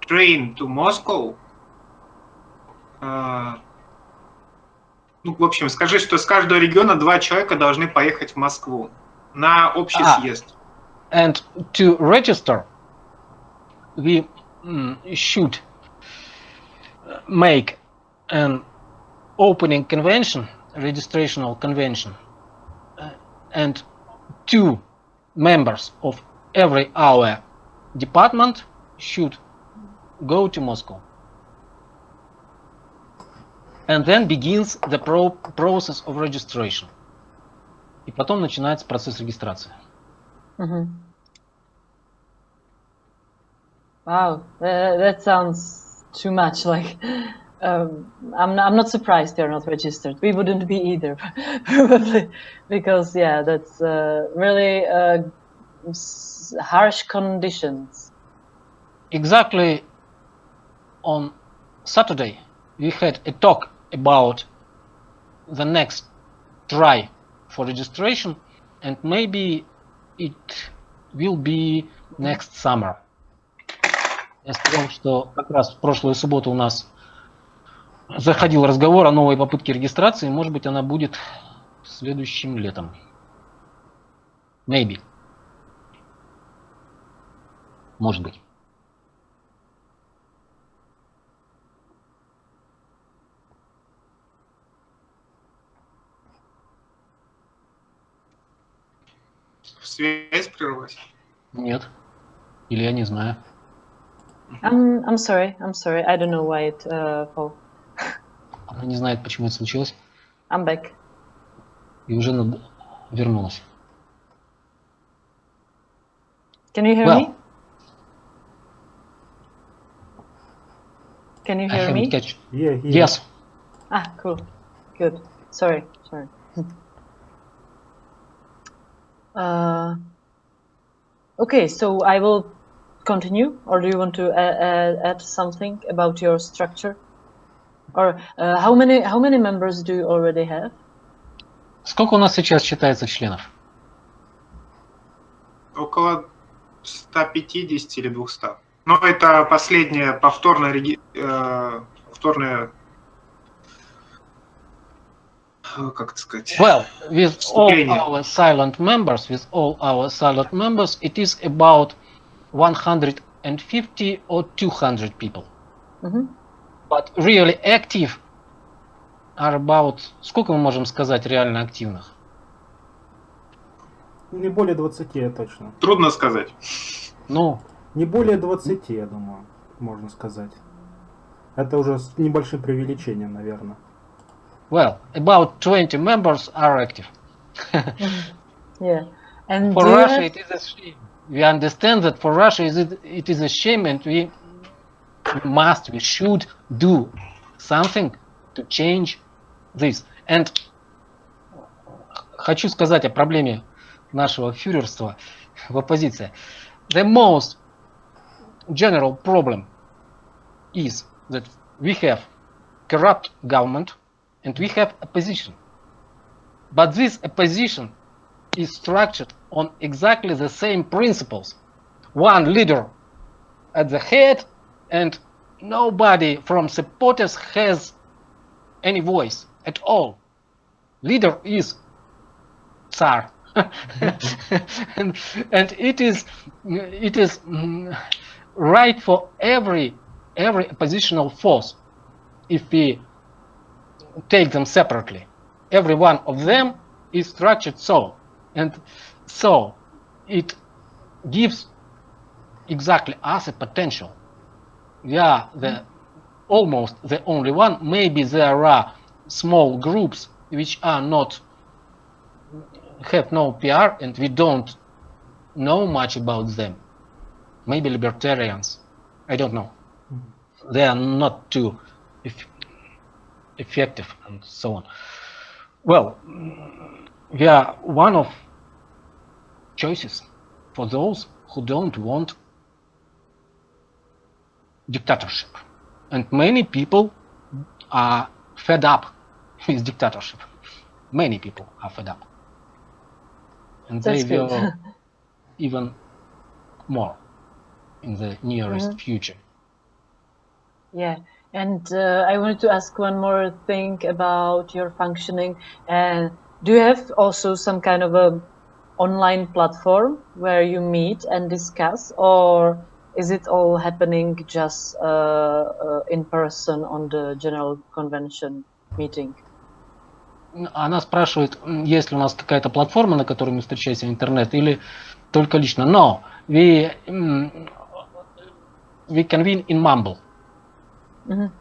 Speaker 4: train to Moscow Ну, в общем, скажи, что с каждого региона 2 человека должны поехать в Москву на общий съезд.
Speaker 2: And to register, we should make an opening convention, registrational convention, and 2 members of every our department should go to Moscow. And then begins the process of registration. И потом начинается процесс регистрации.
Speaker 1: Wow, that sounds too much. Like, I'm not surprised they're not registered. We wouldn't be either, probably, because yeah, that's really harsh conditions.
Speaker 2: Exactly. On Saturday, we had a talk about the next try for registration, and maybe it will be next summer. Я сказал, что как раз в прошлую субботу у нас заходил разговор о новой попытке регистрации. Может быть, она будет следующим летом. Maybe. Может быть.
Speaker 4: Связь прервалась?
Speaker 2: Нет. Или я не знаю.
Speaker 1: I'm sorry. I don't know why it fall.
Speaker 2: Она не знает, почему это случилось.
Speaker 1: I'm back.
Speaker 2: И уже вернулась.
Speaker 1: Can you hear me? Can you hear me?
Speaker 3: Yeah.
Speaker 2: Yes.
Speaker 1: Ah, cool. Good. Sorry. Okay, so I will continue, or do you want to add something about your structure? Or how many members do you already have?
Speaker 2: Сколько у нас сейчас считается членов?
Speaker 4: Около 150 или 200. Но это последнее повторное как это сказать?
Speaker 2: Well, with all our silent members, it is about 150 or 200 people. But really active are about... Сколько мы можем сказать реально активных?
Speaker 3: Не более 20, точно.
Speaker 4: Трудно сказать.
Speaker 2: Ну...
Speaker 3: Не более 20, я думаю, можно сказать. Это уже с небольшим преувеличением, наверное.
Speaker 2: Well, about 20 members are active.
Speaker 1: Yeah. And
Speaker 2: for Russia, it is a shame. We understand that for Russia, it is a shame, and we should do something to change this. And хочу сказать о проблеме нашего фюрерства в оппозиции. The most general problem is that we have corrupt government and we have opposition. But this opposition is structured on exactly the same principles. One leader at the head and nobody from supporters has any voice at all. Leader is Tsar. and it is right for every oppositional force if we take them separately. Every one of them is structured so, and so it gives exactly us a potential. We are almost the only one. Maybe there are small groups which are have no PR and we don't know much about them. Maybe libertarians, I don't know. They are not too effective and so on. Well, we are one of choices for those who don't want dictatorship. And many people are fed up with dictatorship. Many people are fed up. And
Speaker 1: That's
Speaker 2: they will
Speaker 1: good.
Speaker 2: even more in the nearest future.
Speaker 1: Yeah, And I wanted to ask one more thing about your functioning. And do you have also some kind of a online platform where you meet and discuss, or is it all happening just in person on the general convention meeting?
Speaker 2: Она спрашивает, есть ли у нас какая-то платформа, на которой мы встречаемся, интернет, или только лично. No, we convene in Mumble.
Speaker 1: Mm-hmm.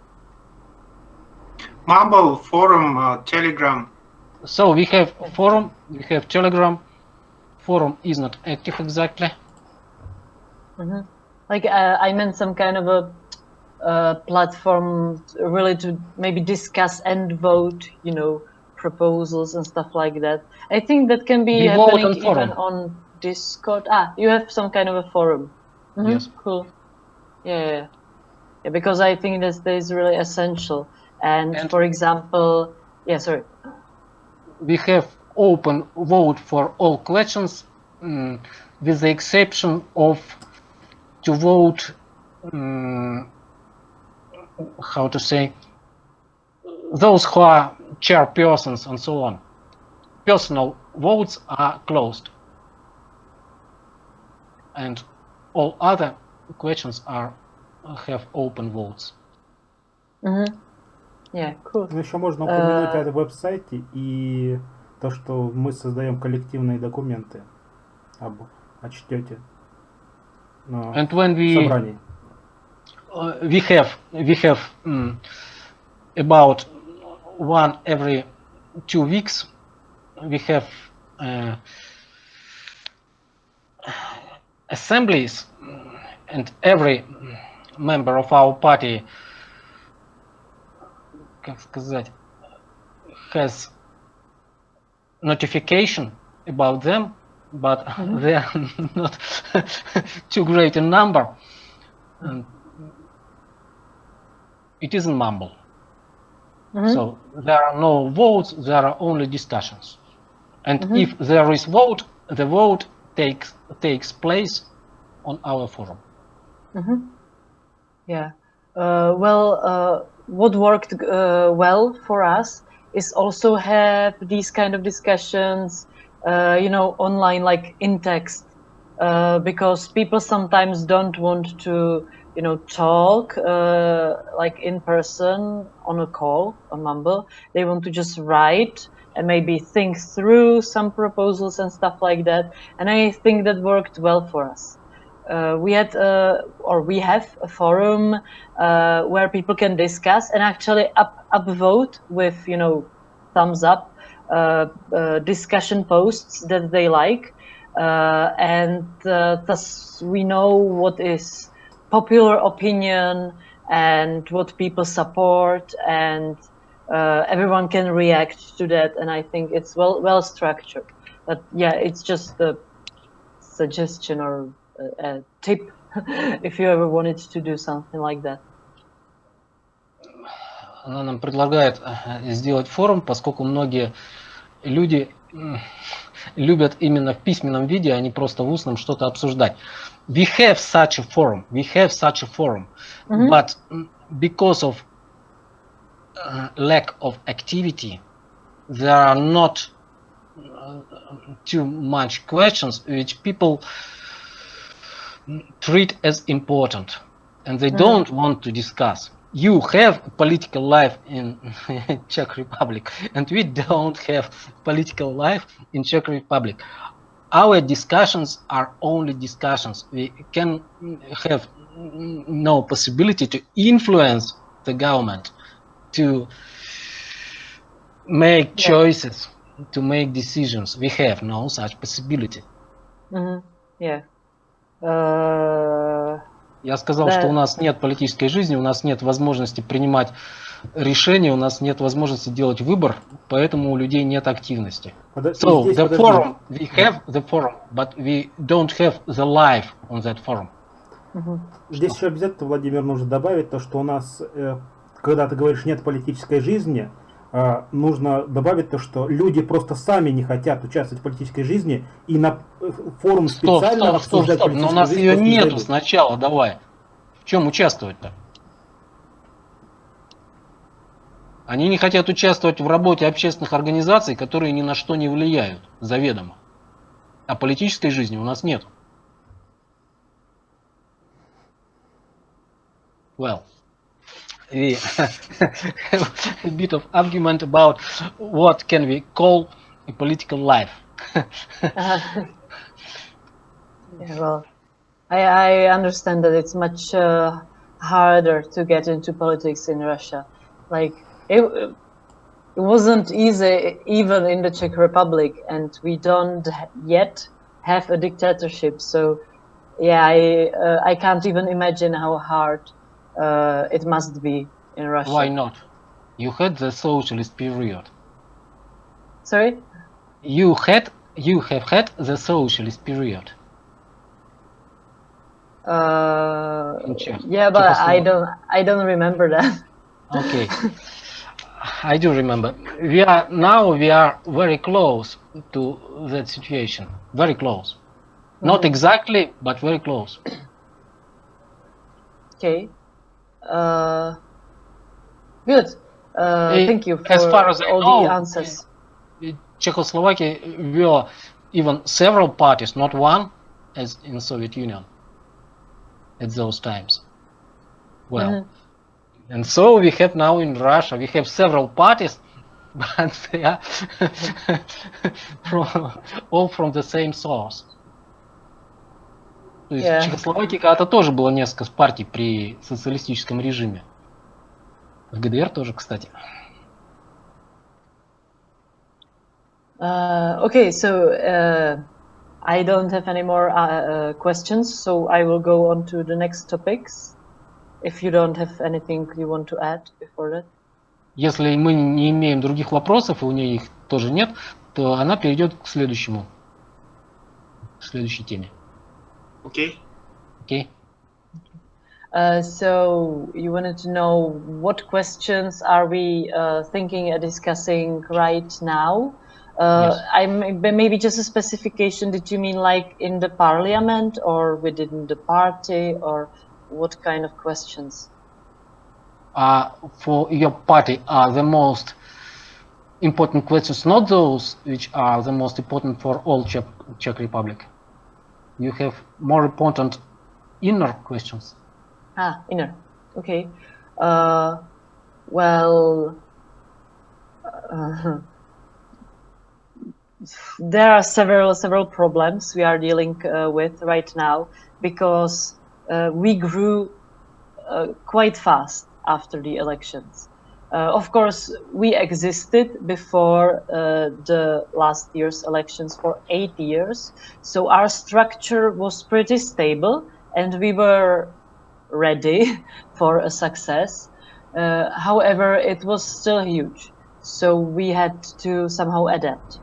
Speaker 4: Mumble, forum, Telegram.
Speaker 2: So we have forum, we have Telegram. Forum is not active exactly.
Speaker 1: Mm-hmm. Like I meant some kind of a platform really to maybe discuss and vote, you know, proposals and stuff like that. I think that can be happening even on Discord. You have some kind of a forum. Mm-hmm.
Speaker 2: Yes.
Speaker 1: Cool. Yeah, because I think that is really essential. And for example, sorry.
Speaker 2: We have open vote for all questions, with the exception of to vote, how to say, those who are chairpersons and so on. Personal votes are closed, and all other questions have open votes.
Speaker 1: Mm-hmm. Yeah, cool.
Speaker 3: Еще можно упомянуть о веб-сайте и то, что мы создаем коллективные документы об отчете собраний.
Speaker 2: We have about one every 2 weeks. We have assemblies, and every member of our party, как сказать, has notification about them, but they are not too great in number. And it isn't Mumble. So there are no votes, there are only discussions. And if there is vote, the vote takes place on our forum.
Speaker 1: Yeah. What worked well for us is also have these kind of discussions, online, like in text, because people sometimes don't want to, talk like in person on a call on Mumble. They want to just write and maybe think through some proposals and stuff like that. And I think that worked well for us. We have a forum where people can discuss and actually upvote with, thumbs up discussion posts that they like, and thus we know what is popular opinion and what people support, and everyone can react to that. And I think it's well structured. But yeah, it's just a suggestion or a tip if you ever wanted to do something like that.
Speaker 2: Она нам предлагает сделать форум, поскольку многие люди любят именно в письменном виде, а не просто в устном что-то обсуждать. We have such a forum, but because of lack of activity, there are not too much questions which people treat as important, and they don't want to discuss. You have a political life in Czech Republic, and we don't have political life in Czech Republic. Our discussions are only discussions. We can have no possibility to influence the government, to make choices, to make decisions. We have no such possibility.
Speaker 1: Yeah.
Speaker 2: Я сказал, что у нас нет политической жизни, у нас нет возможности принимать решения, у нас нет возможности делать выбор, поэтому у людей нет активности. So the forum, we have the forum, but we don't have the life on that forum.
Speaker 3: Здесь еще обязательно, Владимир, нужно добавить то, что у нас, когда ты говоришь нет политической жизни, нужно добавить то, что люди просто сами не хотят участвовать в политической жизни, и на форум специально обсуждать политическую жизнь.
Speaker 2: Но у нас ее нету сначала, давай. В чем участвовать-то? Они не хотят участвовать в работе общественных организаций, которые ни на что не влияют, заведомо. А политической жизни у нас нет. Well, we have a bit of argument about what can we call a political life.
Speaker 1: Yeah, well, I understand that it's much harder to get into politics in Russia. Like it wasn't easy even in the Czech Republic, and we don't yet have a dictatorship. So yeah, I can't even imagine how hard it must be in Russia.
Speaker 2: Why not? You had the socialist period.
Speaker 1: Sorry?
Speaker 2: You have had the socialist period.
Speaker 1: Yeah, but I don't remember that.
Speaker 2: Okay. I do remember. We are very close to that situation. Very close. Not exactly, but very close.
Speaker 1: Okay. Good. Thank you for
Speaker 2: as far as
Speaker 1: all the answers.
Speaker 2: Czechoslovakia were even several parties, not one, as in Soviet Union at those times. Well, and so we have now in Russia, we have several parties, but they are all from the same source. То есть в Чехословакии когда-то тоже было несколько партий при социалистическом режиме. В ГДР тоже, кстати.
Speaker 1: Okay, so I don't have any more questions, so I will go on to the next topics. If you don't have anything you want to add before that.
Speaker 2: Если мы не имеем других вопросов, и у нее их тоже нет, то она перейдет к следующей теме.
Speaker 4: Okay.
Speaker 2: Okay.
Speaker 1: So you wanted to know what questions are we thinking and discussing right now?
Speaker 2: Yes.
Speaker 1: Maybe just a specification. Did you mean like in the parliament or within the party, or what kind of questions?
Speaker 2: For your party, are the most important questions not those which are the most important for all Czech Republic? You have more important inner questions.
Speaker 1: Inner. Okay. Well, there are several problems we are dealing with right now, because we grew quite fast after the elections. Of course, we existed before the last year's elections for 8 years, so our structure was pretty stable and we were ready for a success. However, it was still huge, so we had to somehow adapt.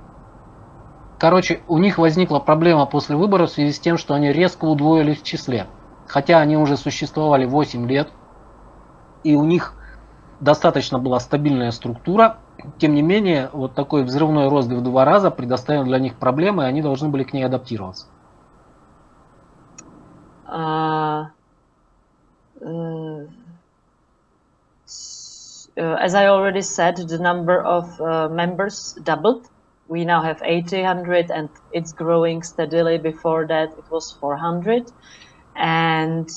Speaker 2: Короче, у них возникла проблема после выборов в связи с тем, что они резко удвоились в числе. Хотя они уже существовали 8 лет, и у них достаточно была стабильная структура, тем не менее, вот такой взрывной рост в 2 раза предоставил для них проблемы, и они должны были к ней адаптироваться.
Speaker 1: As I already said, the number of members doubled. We now have 800 and it's growing steadily. Before that it was 400. And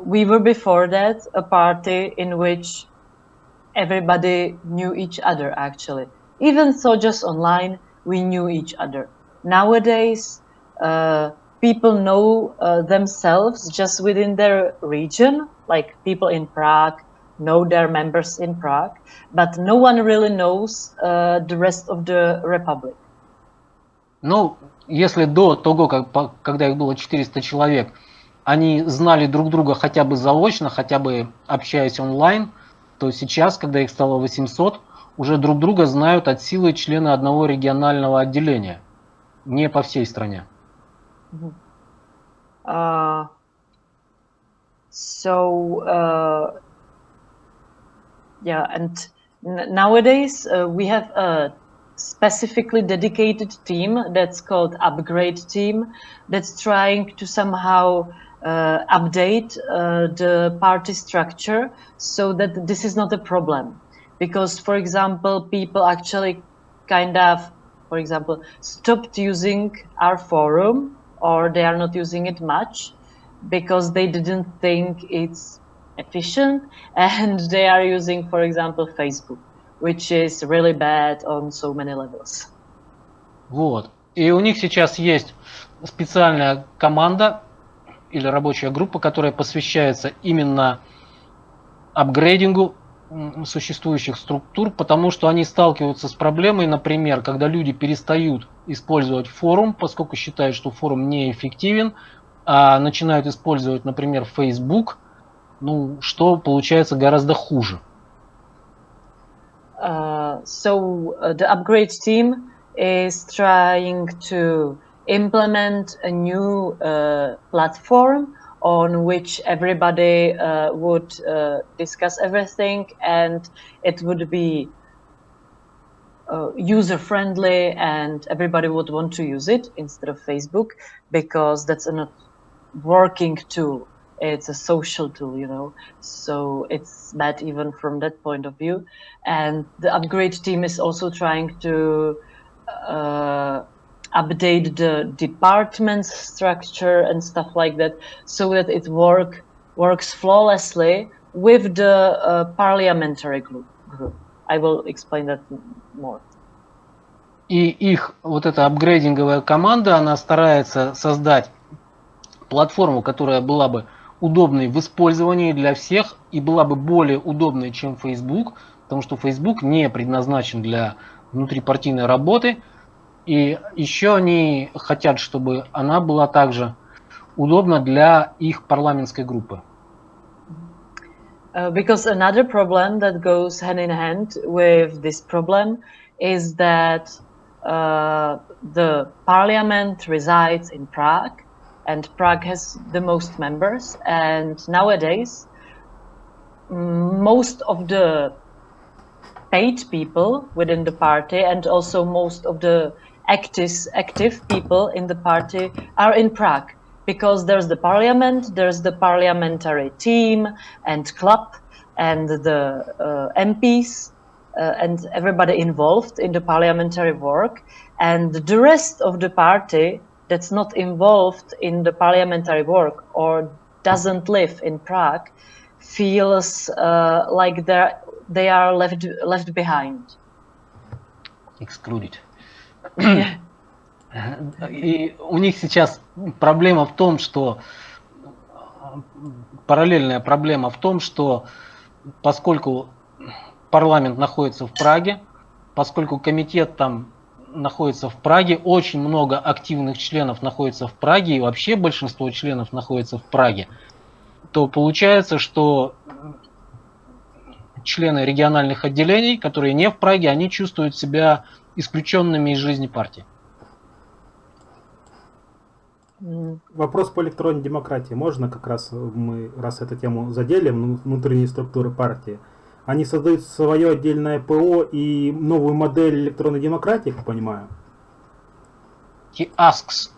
Speaker 1: we were before that a party in which everybody knew each other, actually. Even so, just online, we knew each other. Nowadays, people know themselves just within their region, like people in Prague know their members in Prague, but no one really knows the rest of the Republic.
Speaker 2: Ну, если до того, когда их было 400 человек, они знали друг друга хотя бы заочно, хотя бы общаясь онлайн, то сейчас, когда их стало 800, уже друг друга знают от силы члены одного регионального отделения, не по всей стране.
Speaker 1: Yeah, and nowadays we have a specifically dedicated team that's called Upgrade Team, that's trying to somehow update the party structure so that this is not a problem. because, for example, people actually kind of, for example, stopped using our forum, or they are not using it much because they didn't think it's efficient, and they are using, for example, Facebook, which is really bad on so many levels.
Speaker 2: Вот. И у них сейчас есть специальная команда или рабочая группа, которая посвящается именно апгрейдингу существующих структур, потому что они сталкиваются с проблемой, например, когда люди перестают использовать форум, поскольку считают, что форум неэффективен, а начинают использовать, например, Facebook, ну, что получается гораздо хуже.
Speaker 1: The upgrade team is trying to implement a new platform on which everybody would discuss everything, and it would be user-friendly, and everybody would want to use it instead of Facebook, because that's a not working tool. It's a social tool, you know, so it's bad even from that point of view. And the upgrade team is also trying to update the department's structure and stuff like that, so that it works flawlessly with the parliamentary group. I will explain that more.
Speaker 2: И их вот эта апгрейдинговая команда, она старается создать платформу, которая была бы удобной в использовании для всех и была бы более удобной, чем Facebook, потому что Facebook не предназначен для внутрипартийной работы. И еще они хотят, чтобы она была также удобна для их парламентской группы.
Speaker 1: Because another problem that goes hand in hand with this problem is that the parliament resides in Prague, and Prague has the most members, and nowadays most of the paid people within the party and also most of the active people in the party are in Prague, because there's the parliament, there's the parliamentary team and club and the MPs and everybody involved in the parliamentary work, and the rest of the party that's not involved in the parliamentary work or doesn't live in Prague feels like they are left behind.
Speaker 2: Excluded. И у них сейчас проблема в том, что параллельная проблема в том, что поскольку парламент находится в Праге, поскольку комитет там находится в Праге, очень много активных членов находится в Праге, и вообще большинство членов находится в Праге, то получается, что члены региональных отделений, которые не в Праге, они чувствуют себя исключенными из жизни партии.
Speaker 3: Вопрос по электронной демократии. Можно как раз мы, раз эту тему задели, внутренние структуры партии, они создают свое отдельное ПО и новую модель электронной демократии, как понимаю?
Speaker 2: He asks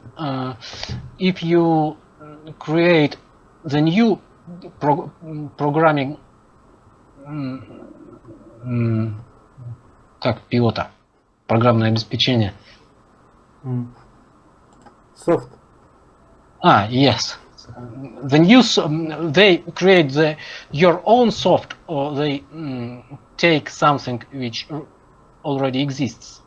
Speaker 2: if you create the new programming как пилота, программное обеспечение.
Speaker 3: Soft.
Speaker 2: Yes. The new they create your own soft, or they take something which already exists.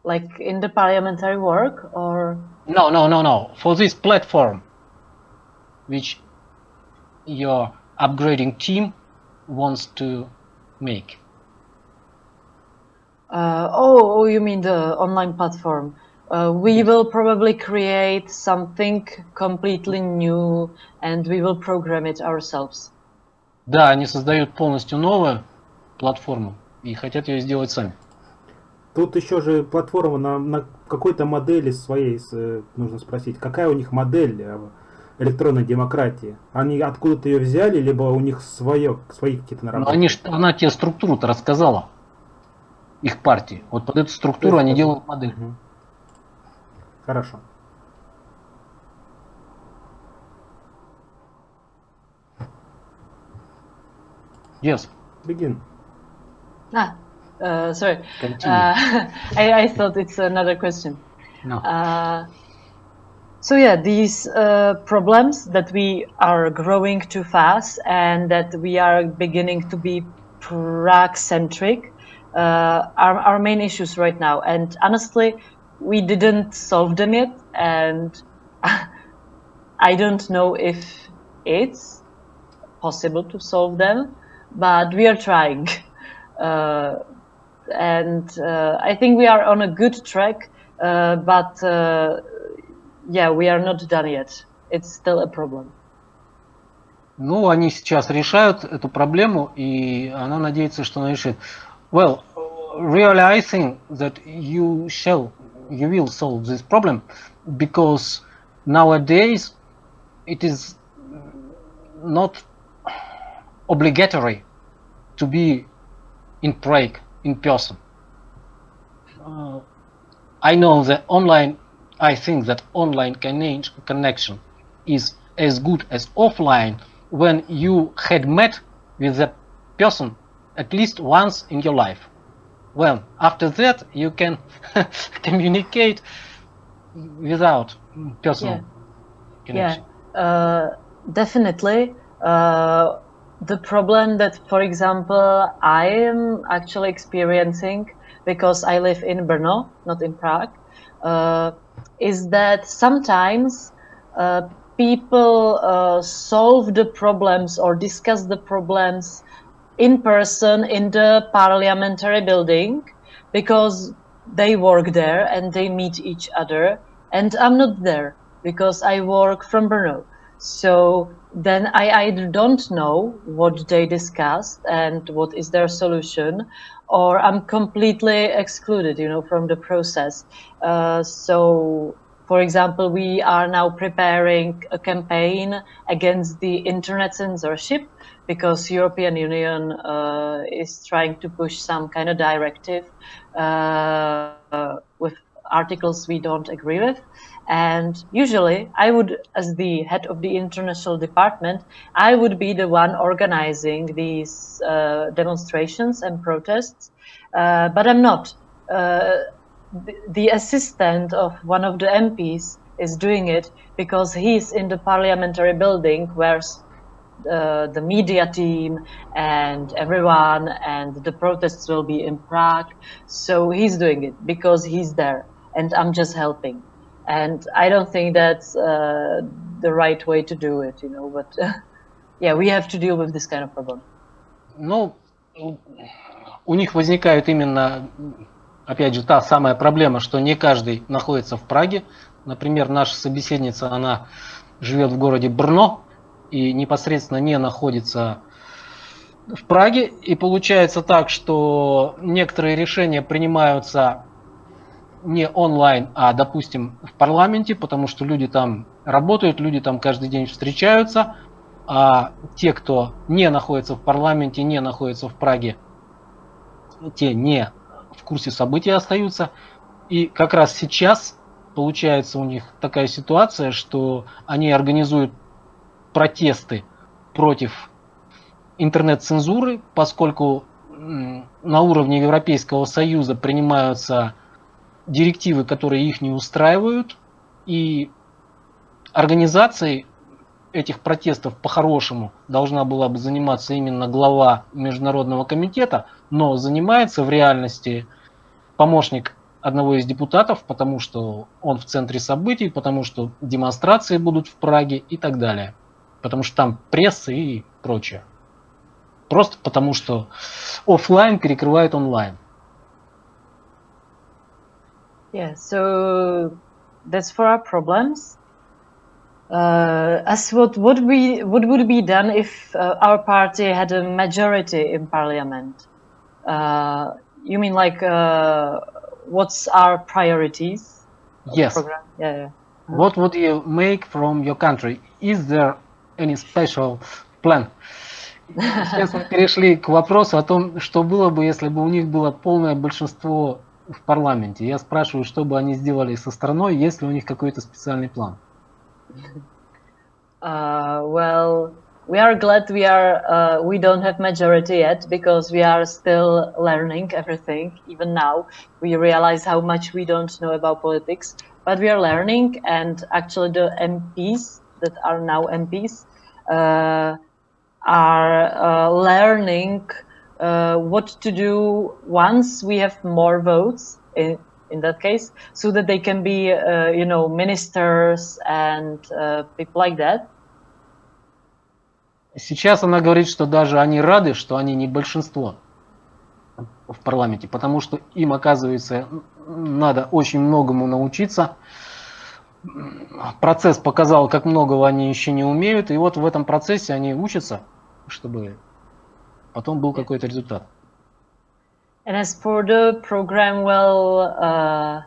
Speaker 1: Like in the parliamentary work, or
Speaker 2: no. For this platform, which your upgrading team wants to make.
Speaker 1: Oh, you mean the online platform? We will probably create something completely new, and we will program it ourselves.
Speaker 2: Да, они создают полностью новую платформу и хотят ее сделать сами.
Speaker 3: Тут еще же платформа на какой-то модели своей, нужно спросить, какая у них модель электронной демократии? Они откуда-то ее взяли, либо у них свои какие-то наработки?
Speaker 2: Она тебе структуру-то рассказала, их партии. Вот под эту структуру они делают модель.
Speaker 3: Хорошо.
Speaker 2: Yes.
Speaker 3: Begin.
Speaker 1: Sorry.
Speaker 2: Continue.
Speaker 1: I thought it's another question.
Speaker 2: No.
Speaker 1: So yeah, these problems that we are growing too fast and that we are beginning to be Prague-centric are our main issues right now. And honestly, we didn't solve them yet, and I don't know if it's possible to solve them, but we are trying. And I think we are on a good track, but yeah, we are not done yet. It's still a problem.
Speaker 2: Ну, они сейчас решают эту проблему, и она надеется, что она решит. Well, really, I think that you will solve this problem, because nowadays it is not obligatory to be in Prague in person. I know that I think that online connection is as good as offline when you had met with that person at least once in your life. Well, after that you can communicate without personal connection.
Speaker 1: Yeah, definitely. The problem that, for example, I am actually experiencing, because I live in Brno, not in Prague, is that sometimes people solve the problems or discuss the problems in person in the parliamentary building because they work there and they meet each other, and I'm not there because I work from Brno. So then I either don't know what they discussed and what is their solution, or I'm completely excluded, from the process. So, for example, we are now preparing a campaign against the internet censorship because European Union is trying to push some kind of directive with articles we don't agree with. And usually I would, as the head of the international department, I would be the one organizing these demonstrations and protests, but I'm not. The assistant of one of the MPs is doing it because he's in the parliamentary building where the media team and everyone and the protests will be in Prague. So he's doing it because he's there and I'm just helping. And I don't think that's the right way to do it, but yeah, we have to deal with this kind of problem.
Speaker 2: Ну, у них возникает именно, опять же, та самая проблема, что не каждый находится в Праге. Например, наша собеседница, она живет в городе Брно и непосредственно не находится в Праге. И получается так, что некоторые решения принимаются не онлайн, а, допустим, в парламенте, потому что люди там работают, люди там каждый день встречаются, а те, кто не находится в парламенте, не находится в Праге, те не в курсе событий остаются. И как раз сейчас получается у них такая ситуация, что они организуют протесты против интернет-цензуры, поскольку на уровне Европейского Союза принимаются директивы, которые их не устраивают, и организацией этих протестов по-хорошему должна была бы заниматься именно глава Международного комитета, но занимается в реальности помощник одного из депутатов, потому что он в центре событий, потому что демонстрации будут в Праге и так далее. Потому что там пресса и прочее. Просто потому что офлайн перекрывает онлайн.
Speaker 1: Yeah, so that's for our problems. As what would be done if our party had a majority in parliament? You mean like what's our priorities?
Speaker 2: Yes.
Speaker 1: Program? Yeah.
Speaker 2: What would you make from your country? Is there any special plan? Сейчас мы перешли к вопросу о том, что было бы, если бы у них было полное большинство в парламенте. Я спрашиваю, что бы они сделали со страной, есть ли у них какой-то специальный план?
Speaker 1: Well, we are glad we don't have majority yet, because we are still learning everything. Even now, we realize how much we don't know about politics, but we are learning. And actually, the MPs that are now MPs are learning what to do once we have more votes in that case, so that they can be, you know, ministers and people like that.
Speaker 2: Сейчас она говорит, что даже они рады, что они не большинство в парламенте, потому что им, оказывается, надо очень многому научиться. Процесс показал, как многого они еще не умеют, и вот в этом процессе они учатся, чтобы потом был какой-то результат.
Speaker 1: And as for the program, well,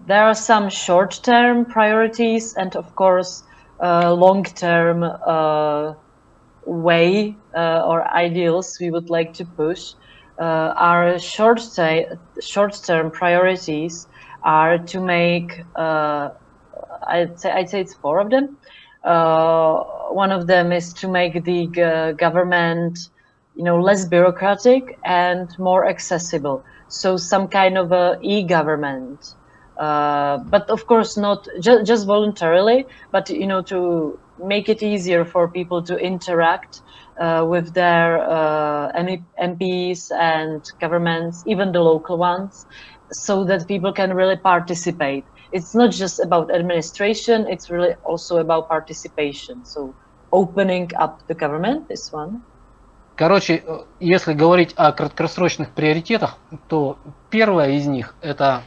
Speaker 1: there are some short-term priorities and, of course, long-term way or ideals we would like to push. Our short-term priorities are to make, I'd say it's 4 of them. One of them is to make the government, you know, less bureaucratic and more accessible. So some kind of a e-government, but of course not just voluntarily, but, you know, to make it easier for people to interact with their MPs and governments, even the local ones, so that people can really participate. It's not just about administration, it's really also about participation. So opening up the government is one.
Speaker 2: Короче, если говорить о краткосрочных приоритетах, то первое из них – это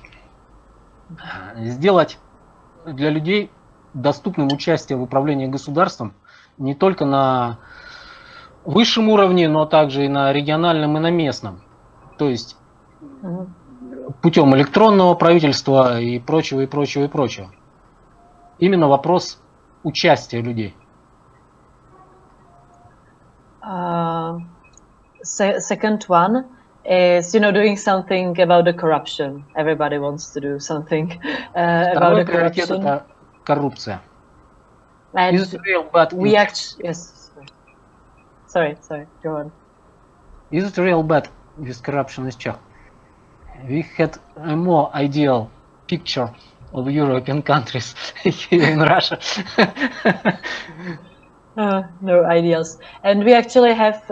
Speaker 2: сделать для людей доступным участие в управлении государством не только на высшем уровне, но также и на региональном и на местном. То есть путем электронного правительства и прочего, и прочего, и прочего. Именно вопрос участия людей.
Speaker 1: Second one is, you know, doing something about the corruption. Everybody wants to do something about the corruption.
Speaker 2: Второй приоритет – это коррупция.
Speaker 1: And
Speaker 2: Is it real bad?
Speaker 1: we actually, yes. Sorry, go on.
Speaker 2: Is it real bad with corruption in Czech? We had a more ideal picture of European countries here in Russia.
Speaker 1: No ideals. And we actually have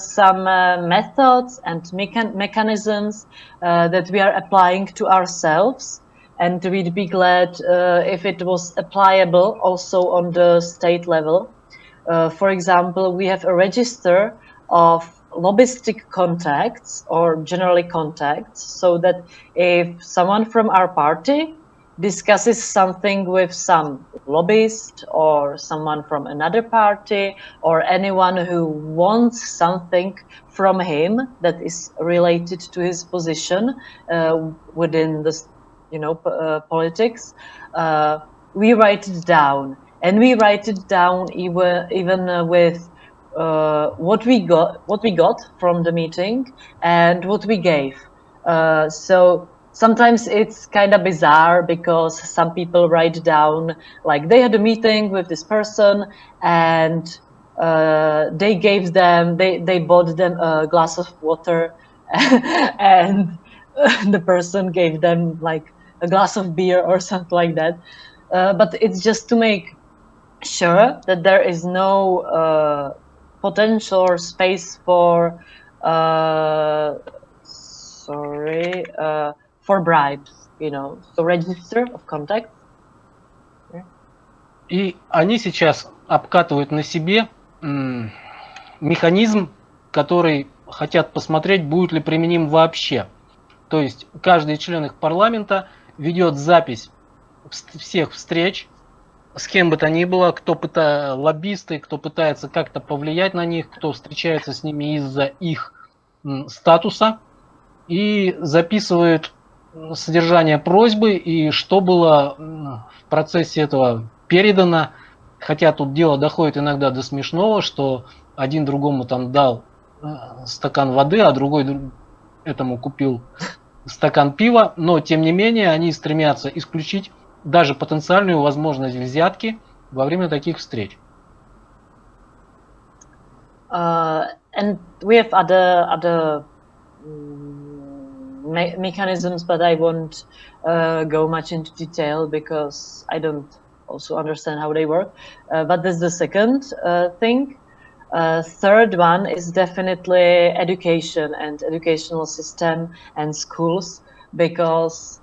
Speaker 1: some methods and mechanisms that we are applying to ourselves, and we'd be glad if it was applicable also on the state level. For example, we have a register of lobbyistic contacts, or generally contacts, so that if someone from our party discusses something with some lobbyist or someone from another party, or anyone who wants something from him that is related to his position within the, you know, politics, we write it down, and we write it down even with what we got from the meeting and what we gave. So sometimes it's kind of bizarre, because some people write down like they had a meeting with this person and they bought them a glass of water and the person gave them like a glass of beer or something like that. But it's just to make sure that there is no potential or space for for bribes, you know, so register of contacts.
Speaker 2: И они сейчас обкатывают на себе механизм, который хотят посмотреть, будет ли применим вообще. То есть каждый член их парламента ведет запись всех встреч, с кем бы то ни было, кто пытается, лоббисты, кто пытается как-то повлиять на них, кто встречается с ними из-за их статуса, и записывает содержание просьбы и что было в процессе этого передано. Хотя тут дело доходит иногда до смешного, что один другому там дал стакан воды, а другой этому купил стакан пива, но тем не менее они стремятся исключить даже потенциальную возможность взятки во время таких встреч.
Speaker 1: And we have other mechanisms, but I won't go much into detail because I don't also understand how they work. But that's the second thing. Third one is definitely education and educational system and schools, because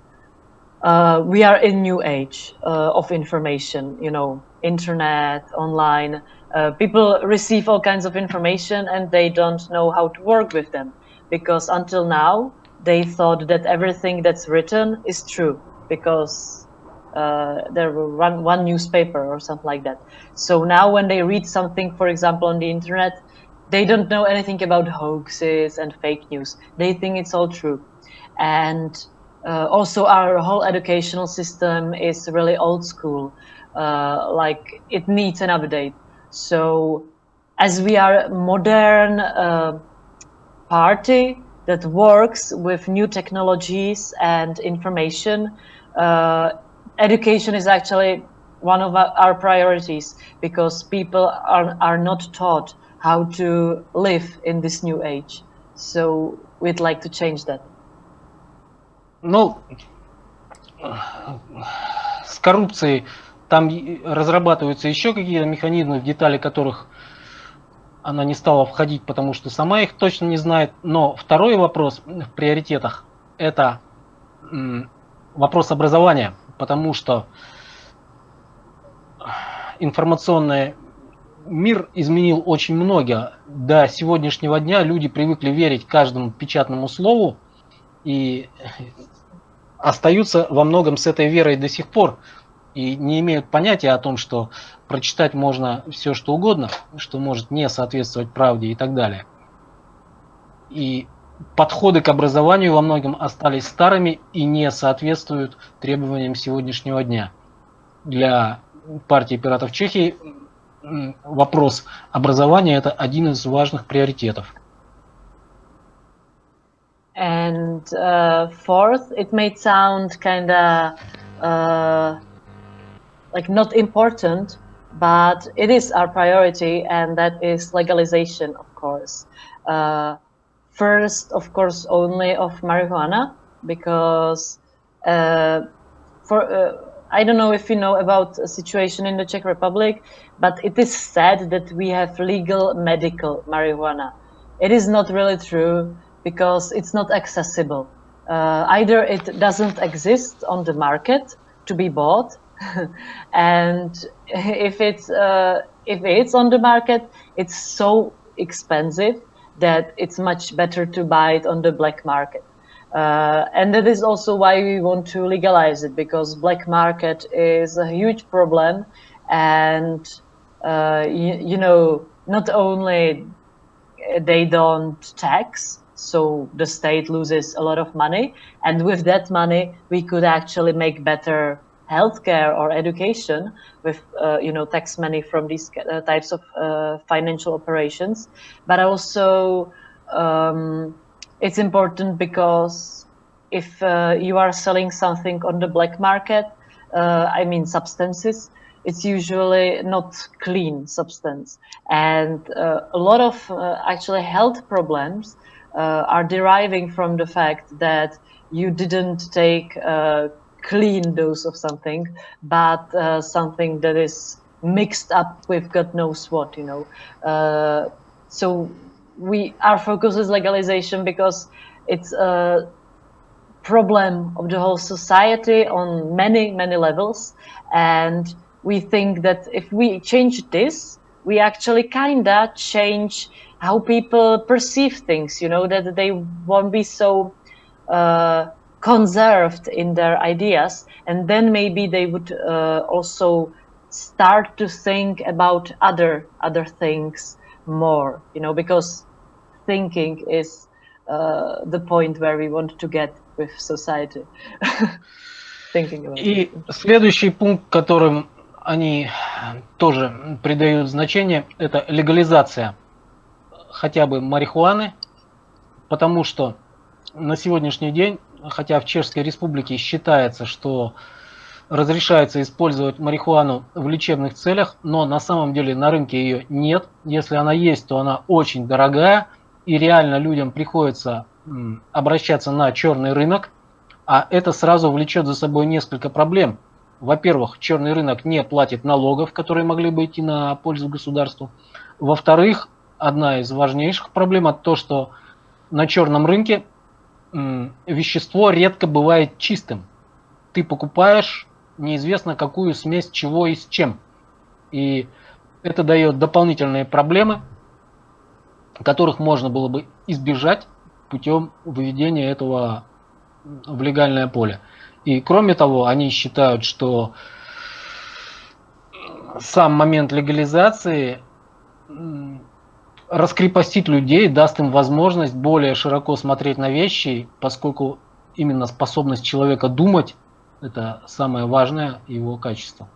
Speaker 1: we are in new age of information, you know, internet, online. People receive all kinds of information and they don't know how to work with them, because until now they thought that everything that's written is true, because there were one newspaper or something like that. So now when they read something, for example, on the internet, they don't know anything about hoaxes and fake news. They think it's all true. And also our whole educational system is really old school, like it needs an update. So as we are a modern party that works with new technologies and information, education is actually one of our priorities, because people are not taught how to live in this new age. So we'd like to change that.
Speaker 2: Ну, с коррупцией там разрабатываются еще какие-то механизмы, в детали которых она не стала входить, потому что сама их точно не знает. Но второй вопрос в приоритетах – это вопрос образования, потому что информационный мир изменил очень много. До сегодняшнего дня люди привыкли верить каждому печатному слову и остаются во многом с этой верой до сих пор и не имеют понятия о том, что прочитать можно все, что угодно, что может не соответствовать правде и так далее. И подходы к образованию во многом остались старыми и не соответствуют требованиям сегодняшнего дня. Для партии пиратов Чехии вопрос образования – это один из важных приоритетов.
Speaker 1: And fourth, it may sound kind of like not important, but it is our priority, and that is legalization, of course. First, of course, only of marijuana, because I don't know if you know about the situation in the Czech Republic, but it is said that we have legal medical marijuana. It is not really true, because it's not accessible. Either it doesn't exist on the market to be bought, and if it's on the market, it's so expensive that it's much better to buy it on the black market. And that is also why we want to legalize it, because black market is a huge problem, and you know, not only they don't tax, so the state loses a lot of money, and with that money we could actually make better healthcare or education with you know, tax money from these types of financial operations. But also it's important because if you are selling something on the black market, I mean substances, it's usually not clean substance, and a lot of actually health problems are deriving from the fact that you didn't take a clean dose of something, but something that is mixed up with God knows what, you know. So our focus is legalization because it's a problem of the whole society on many, many levels, and we think that if we change this, we actually kinda change how people perceive things, you know, that they won't be so conserved in their ideas, and then maybe they would also start to think about other things more, you know, because thinking is the point where we want to get with society. Thinking about
Speaker 2: И следующий пункт, которым они тоже придают значение, это легализация хотя бы марихуаны, потому что на сегодняшний день, хотя в Чешской Республике считается, что разрешается использовать марихуану в лечебных целях, но на самом деле на рынке ее нет. Если она есть, то она очень дорогая, и реально людям приходится обращаться на черный рынок, а это сразу влечет за собой несколько проблем. Во-первых, черный рынок не платит налогов, которые могли бы идти на пользу государству. Во-вторых, одна из важнейших проблем – это то, что на черном рынке вещество редко бывает чистым. Ты покупаешь неизвестно какую смесь чего и с чем. И это дает дополнительные проблемы, которых можно было бы избежать путем выведения этого в легальное поле. И кроме того, они считают, что сам момент легализации раскрепостит людей, даст им возможность более широко смотреть на вещи, поскольку именно способность человека думать – это самое важное его качество.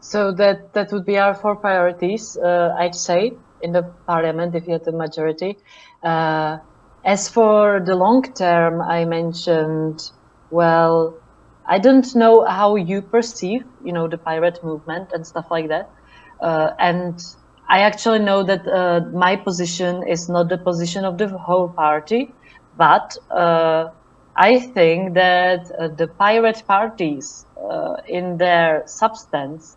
Speaker 1: So that would be our 4 priorities, I'd say, in the parliament if you had the majority. As for the long term, I mentioned, well, I don't know how you perceive, the pirate movement and stuff like that. And I actually know that my position is not the position of the whole party, but I think that the pirate parties, in their substance,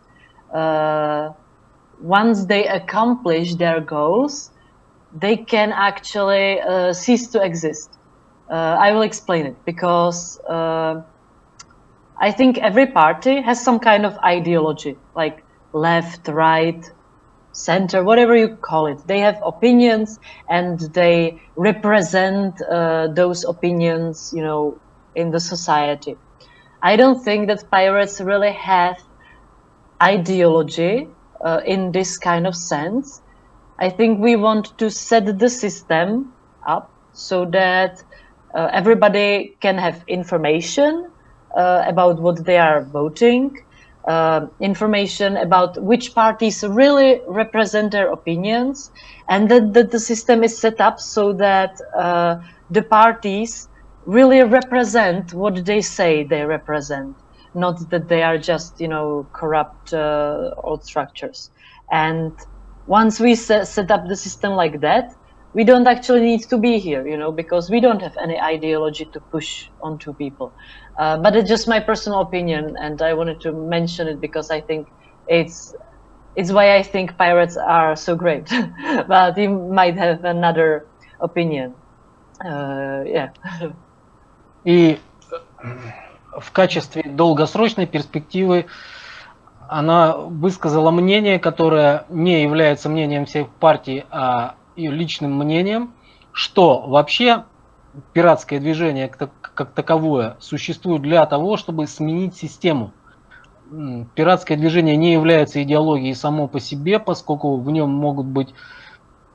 Speaker 1: once they accomplish their goals, they can actually cease to exist. I will explain it, because I think every party has some kind of ideology, like left, right, center, whatever you call it. They have opinions and they represent those opinions, in the society. I don't think that pirates really have ideology in this kind of sense. I think we want to set the system up so that everybody can have information about what they are voting, information about which parties really represent their opinions, and that the system is set up so that the parties really represent what they say they represent, not that they are just, corrupt old structures. And once we set up the system like that, we don't actually need to be here, because we don't have any ideology to push onto people. But it's just my personal opinion, and I wanted to mention it because I think it's why I think pirates are so great. But you might have another opinion. Yeah.
Speaker 2: И в качестве долгосрочной перспективы она высказала мнение, которое не является мнением всех партий, а ее личным мнением, что вообще пиратское движение как таковое существует для того, чтобы сменить систему. Пиратское движение не является идеологией само по себе, поскольку в нем могут быть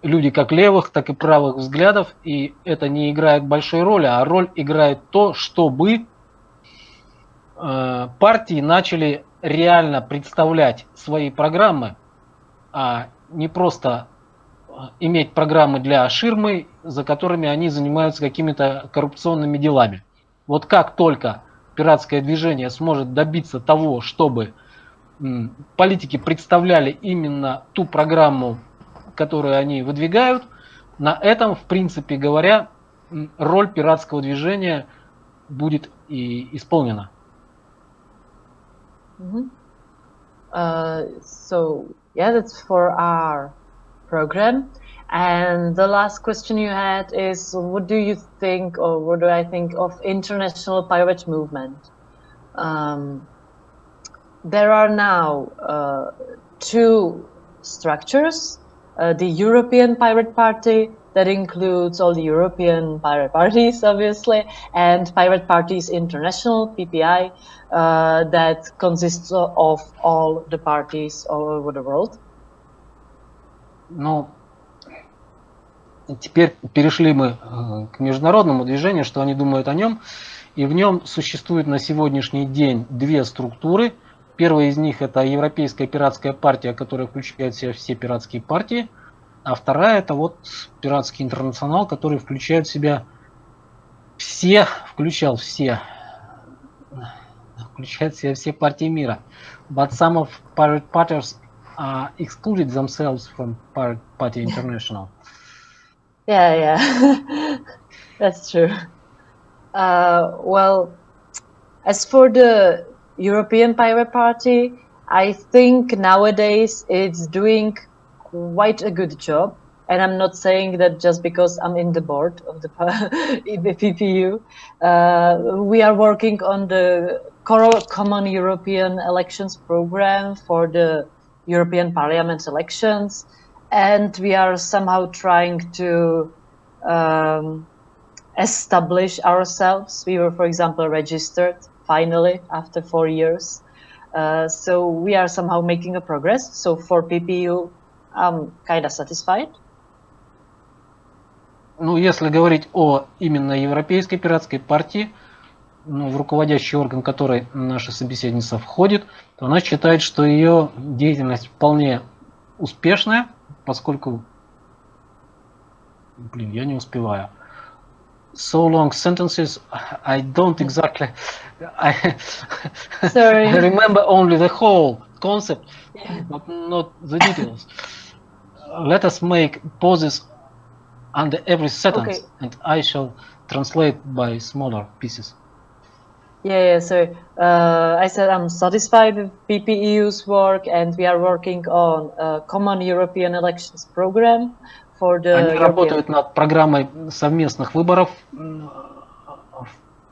Speaker 2: люди как левых, так и правых взглядов, и это не играет большой роли, а роль играет то, чтобы партии начали реально представлять свои программы, а не просто иметь программы для ширмы, за которыми они занимаются какими-то коррупционными делами. Вот как только пиратское движение сможет добиться того, чтобы политики представляли именно ту программу, которую они выдвигают, на этом, в принципе говоря, роль пиратского движения будет и исполнена.
Speaker 1: So yeah, that's for our program. And the last question you had is, what do you think, or what do I think of international pirate movement? There are now 2 structures. The European Pirate Party, that includes all the European pirate parties, obviously, and Pirate Parties International, PPI, that consists of all the parties all over the world.
Speaker 2: Ну, теперь перешли мы к международному движению, что они думают о нем. И в нем существует на сегодняшний день 2 структуры. Первая из них — это Европейская пиратская партия, которая включает в себя все пиратские партии. А вторая — это вот Пиратский интернационал, который включает в себя все, включал все, включает в себя все партии мира. But some of pirate parties excluded themselves from Pirate Party International.
Speaker 1: Yeah, that's true. Well, as for the European Pirate Party, I think nowadays it's doing quite a good job. And I'm not saying that just because I'm in the board of the PPU. We are working on the Common European Elections program for the European Parliament elections. And we are somehow trying to establish ourselves. We were, for example, registered finally after 4 years. So we are somehow making a progress. So for PPU, I'm kind of satisfied.
Speaker 2: Ну, если говорить о именно Европейской пиратской партии, в руководящий орган которой наша собеседница входит, то она считает, что ее деятельность вполне успешная, поскольку... Блин, я не успеваю. So long sentences, I don't exactly...
Speaker 1: Sorry.
Speaker 2: I remember only the whole concept, but not the details. Let us make pauses under every sentence, and I shall translate by smaller pieces.
Speaker 1: Yeah, sorry. I said I'm satisfied with PPEU's work, and we are working on a Common European Elections program for the
Speaker 2: Они работают над программой совместных выборов в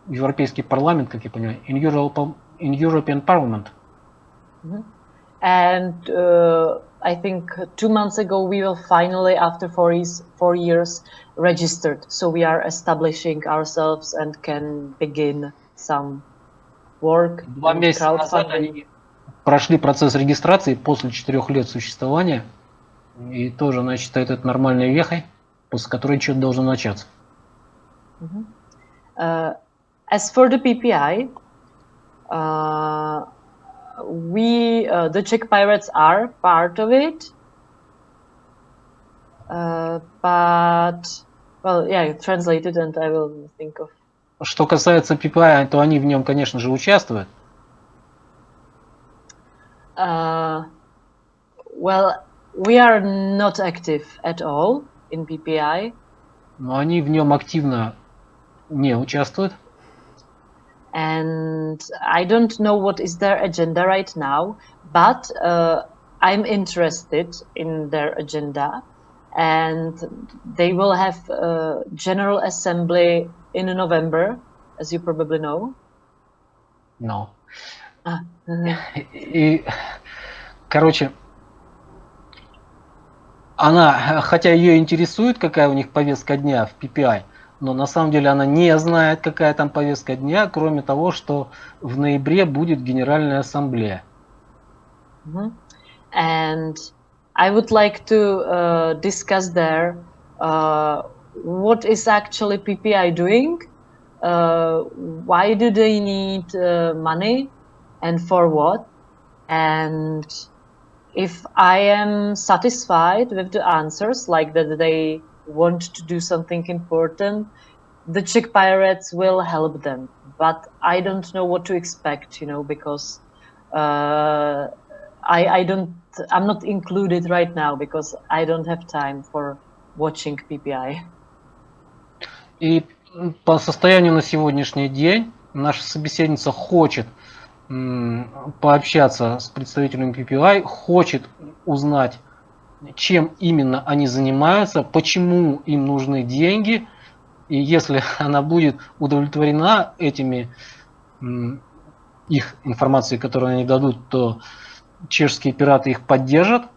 Speaker 2: Европейский парламент, как я понимаю, in European Parliament.
Speaker 1: And I think 2 months ago we will finally, after 4 years, registered. So we are establishing ourselves and can begin some work.
Speaker 2: 2 месяца назад они прошли процесс регистрации после 4 лет существования. И тоже она считает это нормальной вехой, после которой что-то должно начаться.
Speaker 1: As for the PPI, the Czech Pirates are part of it, but, well, yeah, translate it and I will think of.
Speaker 2: Что касается PPI, то они в нем, конечно же, участвуют.
Speaker 1: Well, we are not active at all in PPI.
Speaker 2: Но они в нем активно не участвуют.
Speaker 1: And I don't know what is their agenda right now, but I'm interested in their agenda, and they will have a General Assembly in November, as you probably know.
Speaker 2: No. И, короче, она, хотя ее интересует, какая у них повестка дня в PPI, но на самом деле она не знает, какая там повестка дня, кроме того, что в ноябре будет Генеральная Ассамблея.
Speaker 1: And I would like to discuss there what is actually PPI doing, why do they need money, and for what, and if I am satisfied with the answers, like that they want to do something important, the Czech Pirates will help them. But I don't know what to expect, because I'm not included right now because I don't have time for watching PPI.
Speaker 2: И по состоянию на сегодняшний день наша собеседница хочет пообщаться с представителем PPI, хочет узнать, чем именно они занимаются, почему им нужны деньги, и если она будет удовлетворена этими их информацией, которую они дадут, то чешские пираты их поддержат,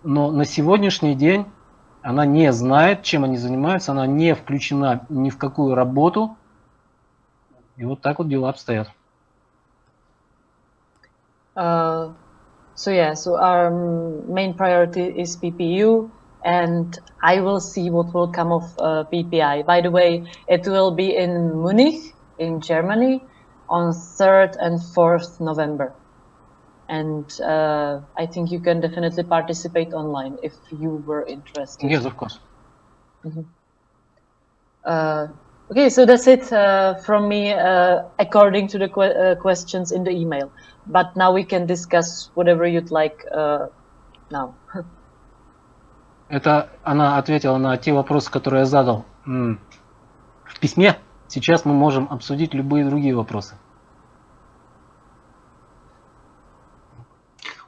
Speaker 2: но на сегодняшний день она не знает, чем они занимаются, она не включена ни в какую работу, и вот так вот дела обстоят.
Speaker 1: So our main priority is PPU, and I will see what will come of PPI. By the way, it will be in Munich, in Germany, on 3rd and 4th November. And I think you can definitely participate online if you were interested.
Speaker 2: Yes, of course.
Speaker 1: Okay, so that's it from me according to the questions in the email. But now we can discuss whatever you'd like now.
Speaker 2: Это она ответила на те вопросы, которые я задал в письме. Сейчас мы можем обсудить любые другие вопросы.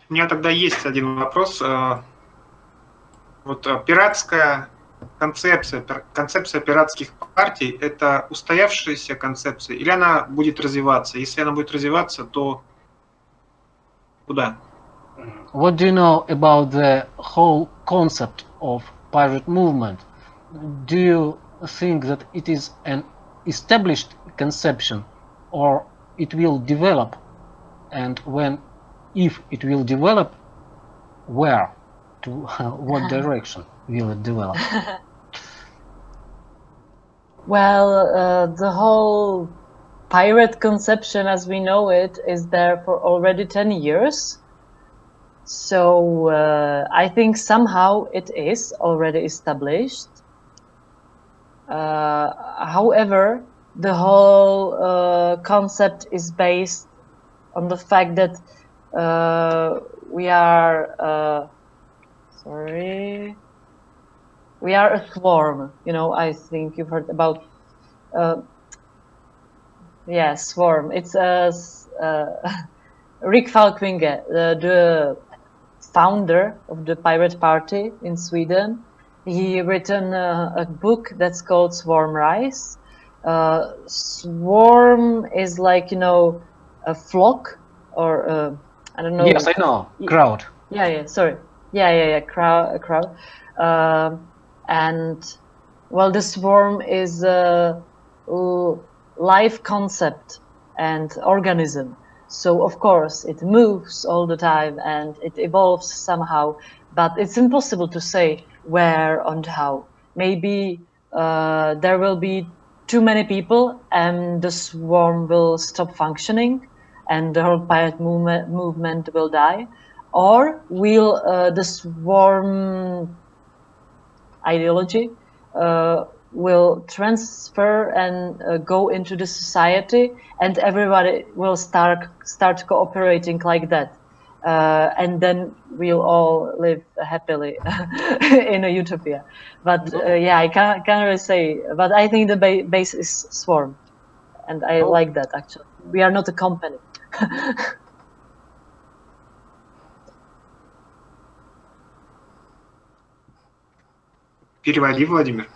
Speaker 4: У меня тогда есть один вопрос. Вот пиратская концепция пиратских партий – это устоявшаяся концепция или она будет развиваться? Если она будет развиваться, то куда?
Speaker 2: What do you know about the whole concept of pirate movement? Do you think that it is an established conception or it will develop? And when, if it will develop, where? To what direction will it develop?
Speaker 1: Well, the whole pirate conception as we know it is there for already 10 years. So I think somehow it is already established. However, the whole concept is based on the fact that we are a swarm. You know, I think you've heard about swarm. It's Rick Falkvinge, the founder of the Pirate Party in Sweden. He written a book that's called Swarm Rise. Swarm is like, you know, a flock or I don't know.
Speaker 2: Yes, I know. Crowd.
Speaker 1: Crowd. And well, the swarm is a life concept and organism. So of course it moves all the time and it evolves somehow, but it's impossible to say where and how. Maybe there will be too many people and the swarm will stop functioning and the whole pirate movement will die. Or will the swarm ideology will transfer and go into the society, and everybody will start cooperating like that, and then we'll all live happily in a utopia. But I can't really say. But I think the base is swarm, and I like that actually. We are not a company.
Speaker 4: Переводи, Владимир.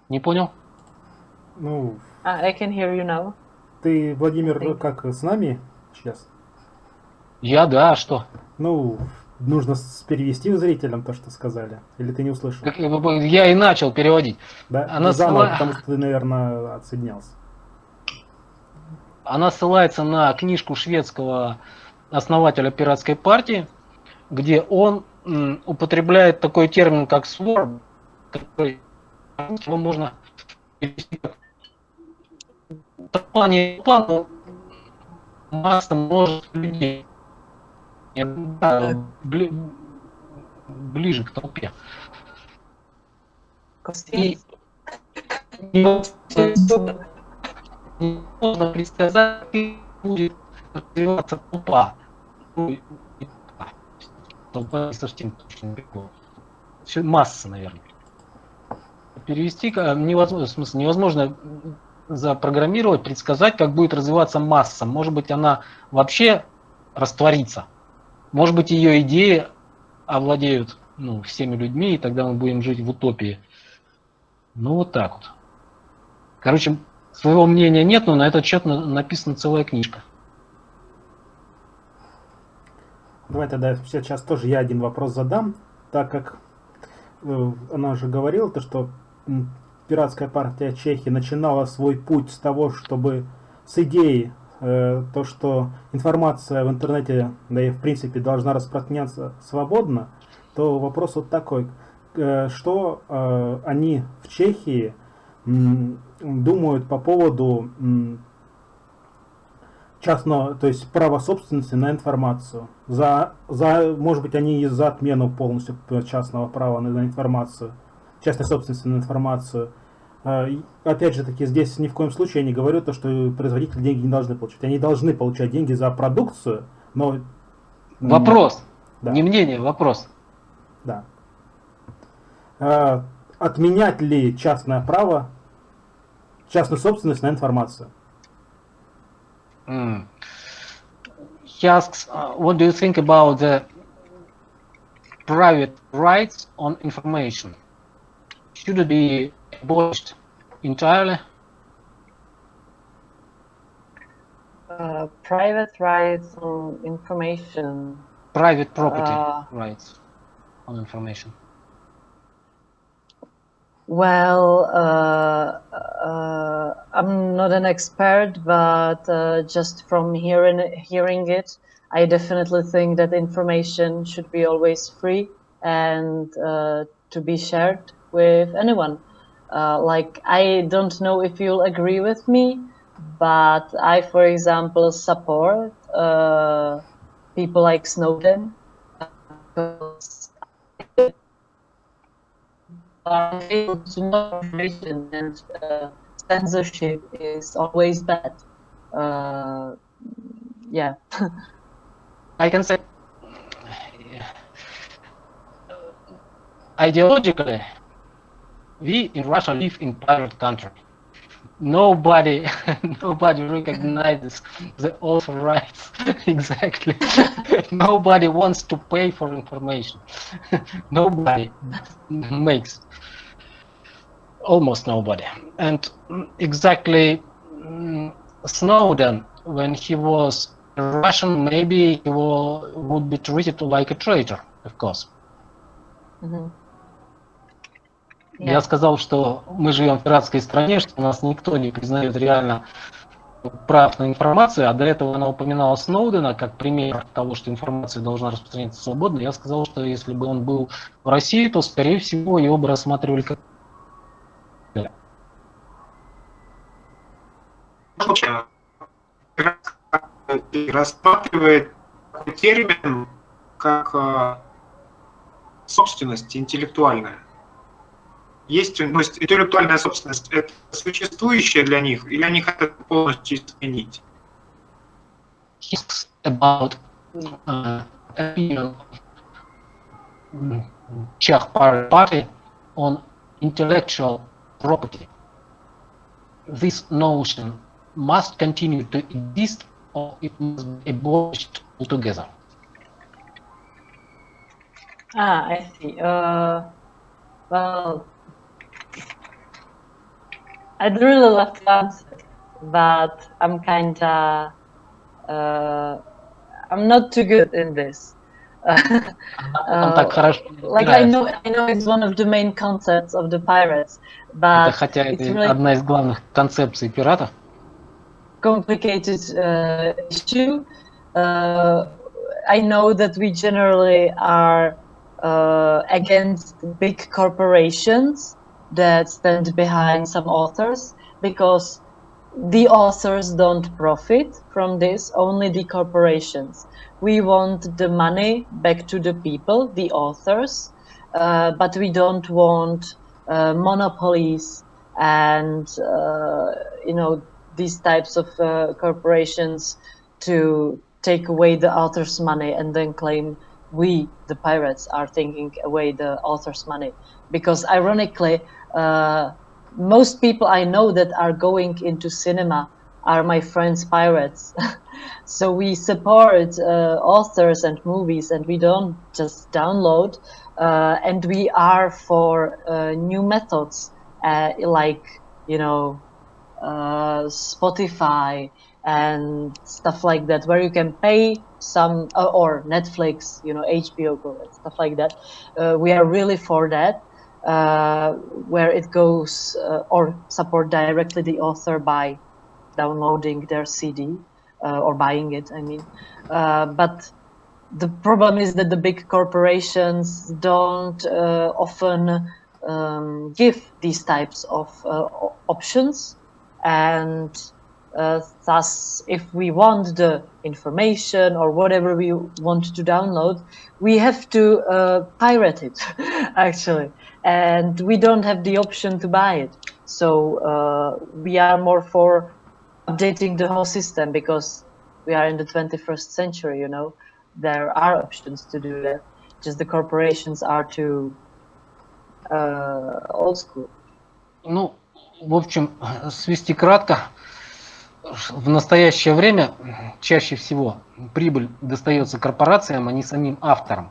Speaker 2: Не понял?
Speaker 3: Ну,
Speaker 1: I can hear you now.
Speaker 3: Ты, Владимир, как с нами сейчас?
Speaker 2: Я, да, а что?
Speaker 3: Ну, нужно перевести зрителям то, что сказали. Или ты не услышал?
Speaker 2: Я и начал переводить.
Speaker 3: Да?
Speaker 2: Она
Speaker 3: заново, потому что ты, наверное, отсоединялся.
Speaker 2: Она ссылается на книжку шведского основателя Пиратской партии, где он употребляет такой термин, как swarm, который его можно перевести как плану масса множество людей ближе к толпе. И невозможно предсказать, как будет развиваться толпа. Толпа совсем точно прикол. Масса, наверное. Перевести невозможно, в смысле, невозможно запрограммировать, предсказать, как будет развиваться масса. Может быть, она вообще растворится. Может быть, ее идеи овладеют всеми людьми, и тогда мы будем жить в утопии. Ну, вот так вот. Короче, своего мнения нет, но на этот счет написана целая книжка.
Speaker 3: Давай тогда сейчас тоже я один вопрос задам, так как она уже говорила, то, что Пиратская партия Чехии начинала свой путь с того, чтобы с идеей, то, что информация в интернете, да и в принципе должна распространяться свободно, то вопрос вот такой, что они в Чехии думают по поводу частного, то есть права собственности на информацию. Может быть, они за отмену полностью частного права на информацию. частной собственности на информацию. Опять же таки, здесь ни в коем случае я не говорю то, что производители деньги не должны получать. Они должны получать деньги за продукцию, но...
Speaker 2: Вопрос.
Speaker 3: Да.
Speaker 2: Не мнение, вопрос.
Speaker 3: Да. Отменять ли частное право, частную собственность на информацию?
Speaker 2: He asks, what do you think about the private rights on information? Should it be abolished entirely?
Speaker 1: Private rights on information.
Speaker 2: Private property rights on information.
Speaker 1: Well, I'm not an expert, but just from hearing it, I definitely think that information should be always free and to be shared with anyone. Like, I don't know if you'll agree with me, but I, for example, support people like Snowden because information and censorship is always bad. Yeah.
Speaker 2: I can say ideologically, we in Russia live in pirate country. Nobody recognizes the author rights. Exactly. Nobody wants to pay for information. Nobody makes. Almost nobody. And exactly, Snowden, when he was Russian, maybe he would be treated like a traitor, of course.
Speaker 1: Mm-hmm.
Speaker 2: Я сказал, что мы живем в пиратской стране, что у нас никто не признает реально прав на информацию, а до этого она упоминала Сноудена как пример того, что информация должна распространяться свободно. Я сказал, что если бы он был в России, то, скорее всего, его бы рассматривали как...
Speaker 4: Рассматривает термин как собственность интеллектуальная. Есть, то есть интеллектуальная собственность — это существующее для них, или они хотят полностью изменить?
Speaker 2: About opinion Czech party on intellectual property. This notion must continue to exist, or it must be abolished altogether.
Speaker 1: I see. Well, I'd really love to answer, but I'm not too good in this. Like I know it's one of the main concepts of the pirates, but
Speaker 2: хотя это
Speaker 1: really
Speaker 2: одна из главных концепций пиратов.
Speaker 1: Complicated issue. I know that we generally are against big corporations that stand behind some authors, because the authors don't profit from this, only the corporations. We want the money back to the people, the authors, but we don't want monopolies and these types of corporations to take away the author's money and then claim we, the pirates, are taking away the author's money. Because ironically, most people I know that are going into cinema are my friends pirates. So we support authors and movies, and we don't just download, and we are for new methods like Spotify and stuff like that, where you can pay some, or Netflix, HBO Go and stuff like that. We are really for that, where it goes or support directly the author by downloading their CD or buying it, I mean. But the problem is that the big corporations don't often give these types of options, and Thus, if we want the information or whatever we want to download, we have to pirate it, actually, and we don't have the option to buy it. So we are more for updating the whole system, because we are in the 21st century, you know. There are options to do that. Just the corporations are too old school.
Speaker 2: Ну, в общем, свести кратко, в настоящее время чаще всего прибыль достается корпорациям, а не самим авторам.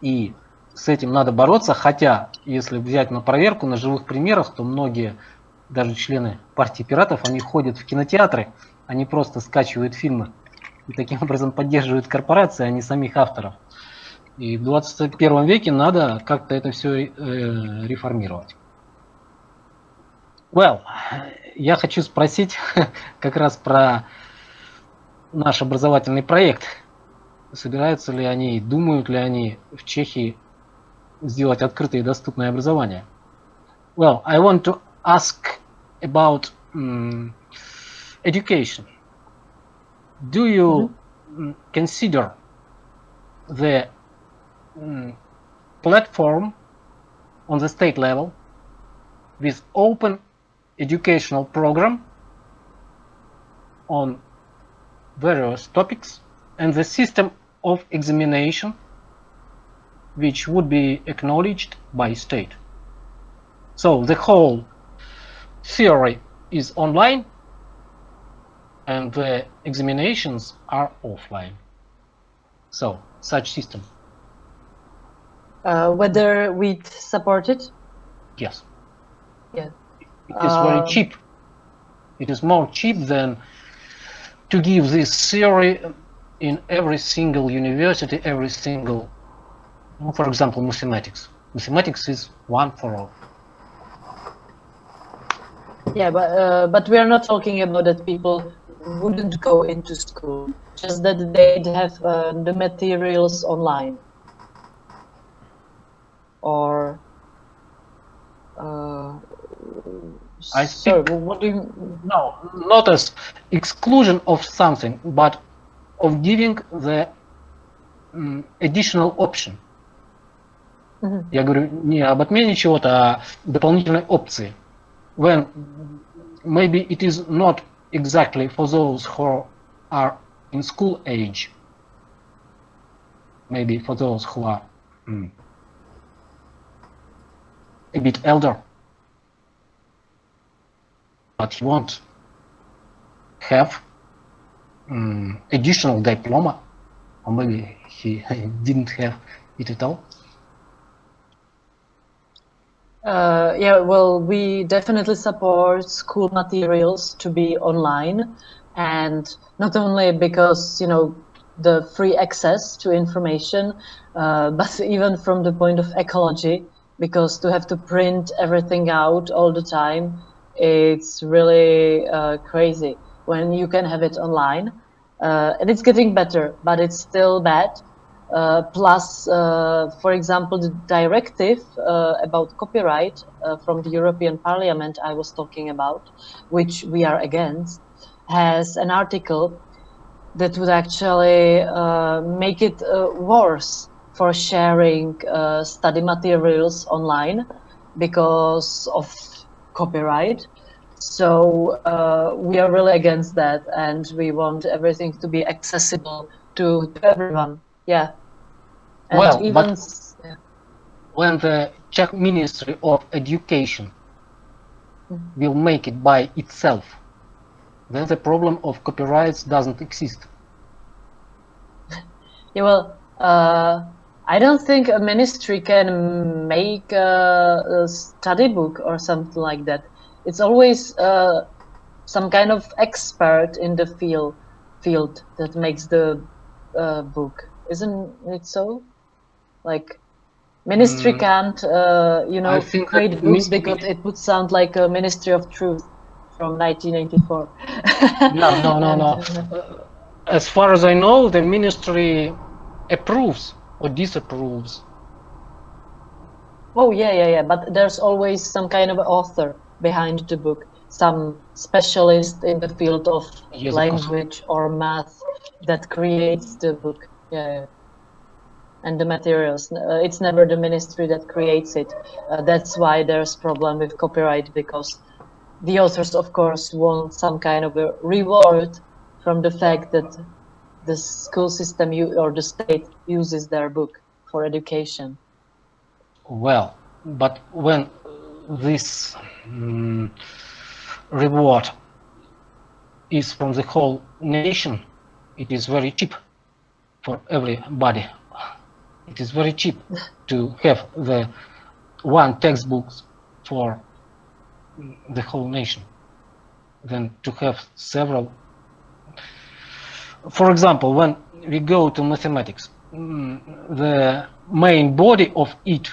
Speaker 2: И с этим надо бороться, хотя, если взять на проверку на живых примерах, то многие, даже члены партии пиратов, они ходят в кинотеатры, они просто скачивают фильмы и таким образом поддерживают корпорации, а не самих авторов. И в 21 веке надо как-то это все реформировать. Well, я хочу спросить как раз про наш образовательный проект. Собираются ли они, думают ли они в Чехии сделать открытое и доступное образование? Well, I want to ask about education. Do you consider the platform on the state level with open educational program on various topics and the system of examination which would be acknowledged by state? So the whole theory is online and the examinations are offline. So such system.
Speaker 1: Whether we support it?
Speaker 2: Yes.
Speaker 1: Yeah.
Speaker 2: It is very cheap. It is more cheap than to give this theory in every single university, every single, for example, mathematics. Mathematics is one for all.
Speaker 1: Yeah, but we are not talking about that people wouldn't go into school, just that they'd have the materials online. Or
Speaker 2: I
Speaker 1: sorry,
Speaker 2: speak,
Speaker 1: what do you?
Speaker 2: no, not as exclusion of something, but of giving the additional option. Я говорю не об отмене чего-то, а дополнительной опции. When maybe it is not exactly for those who are in school age, maybe for those who are a bit elder, but he won't have additional diploma, or maybe he didn't have it at all.
Speaker 1: Yeah, well, we definitely support school materials to be online, and not only because, you know, the free access to information, but even from the point of ecology, because to have to print everything out all the time, it's really crazy when you can have it online. And it's getting better, but it's still bad. Plus, for example, the directive about copyright from the European Parliament I was talking about, which we are against, has an article that would actually make it worse for sharing study materials online because of copyright. So we are really against that, and we want everything to be accessible to everyone. Yeah. And
Speaker 2: well,
Speaker 1: even,
Speaker 2: but when the Czech Ministry of Education will make it by itself, then the problem of copyrights doesn't exist.
Speaker 1: Yeah, well, I don't think a ministry can make a study book or something like that. It's always some kind of expert in the field that makes the book. Isn't it so? Like, ministry can't, you know, create books because it would sound like a Ministry of Truth from 1984.
Speaker 2: No. As far as I know, the ministry approves or disapproves.
Speaker 1: Oh, yeah. But there's always some kind of author behind the book. some specialist in the field of
Speaker 2: Yes,
Speaker 1: language or math that creates the book. Yeah. And the materials. It's never the ministry that creates it. That's why there's problem with copyright, because the authors, of course, want some kind of a reward from the fact that the school system or the state uses their book for education.
Speaker 2: Well, but when this reward is from the whole nation, it is very cheap for everybody. It is very cheap to have the one textbook for the whole nation than to have several. For example, when we go to mathematics, the main body of it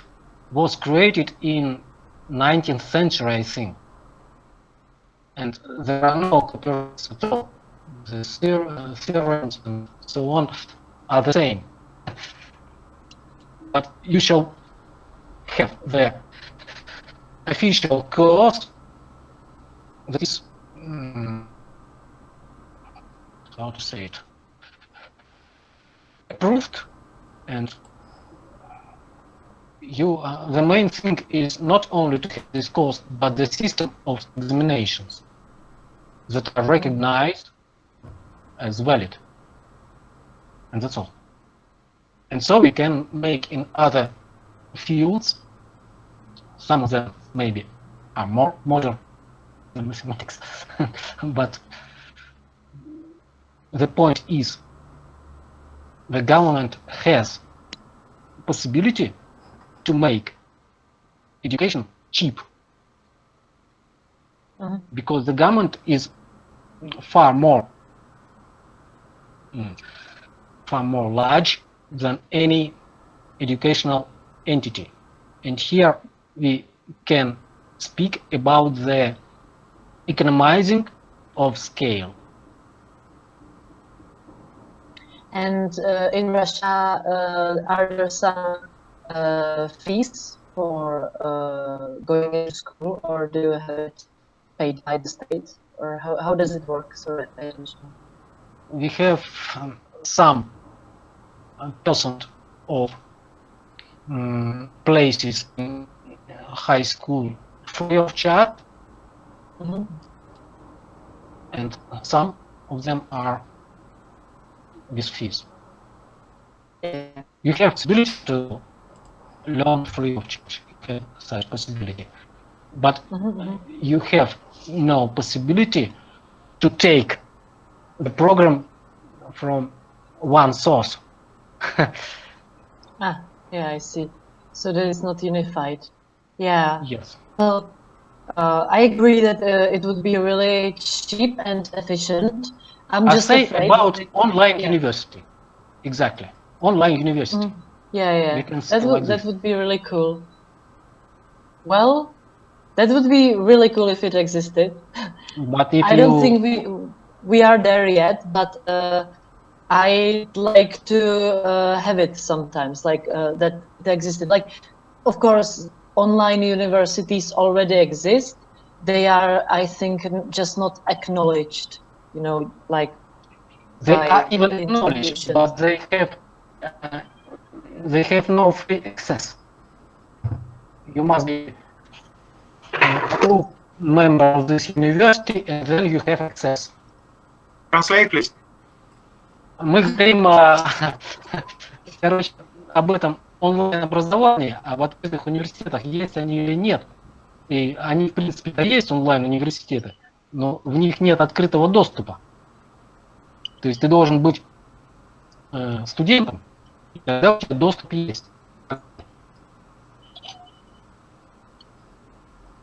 Speaker 2: was created in 19th century, I think, and there are no copyrights at all. The theorems and so on are the same. But you shall have the official course that is, how to say it, approved, and you the main thing is not only to have this course, but the system of examinations that are recognized as valid, and that's all. And so we can make in other fields, some of them maybe are more modern than mathematics, but the point is the government has possibility to make education cheap, because the government is far more large than any educational entity. And here we can speak about the economizing of scale.
Speaker 1: And in Russia, are there some fees for going into school, or do you have it paid by the state, or how does it work? Sorry, I don't know.
Speaker 2: We have some percent of places in high school free of charge, and some of them are with fees.
Speaker 1: Yeah.
Speaker 2: You have possibility to learn free of charge. You have such possibility, but you have no possibility to take the program from one source.
Speaker 1: Yeah, I see. So that is not unified. Yeah.
Speaker 2: Yes.
Speaker 1: Well, I agree that it would be really cheap and efficient. I'm just
Speaker 2: say
Speaker 1: afraid
Speaker 2: about online university. Exactly. Online university.
Speaker 1: Yeah. That would be really cool. Well, that would be really cool if it existed.
Speaker 2: But if
Speaker 1: I don't think we are there yet, but I'd like to have it sometimes, like that it existed. Like, of course, online universities already exist. They are, I think, just not acknowledged. You know, like
Speaker 2: they are even acknowledged, but they have no free access. You must be a true member of this university, and then you have access.
Speaker 4: Translate, please.
Speaker 2: Мы говорим, короче, об этом онлайн-образовании, а в открытых университетах есть они или нет. И они, в принципе, есть онлайн-университеты, но в них нет открытого доступа. То есть ты должен быть студентом, и тогда у тебя доступ есть.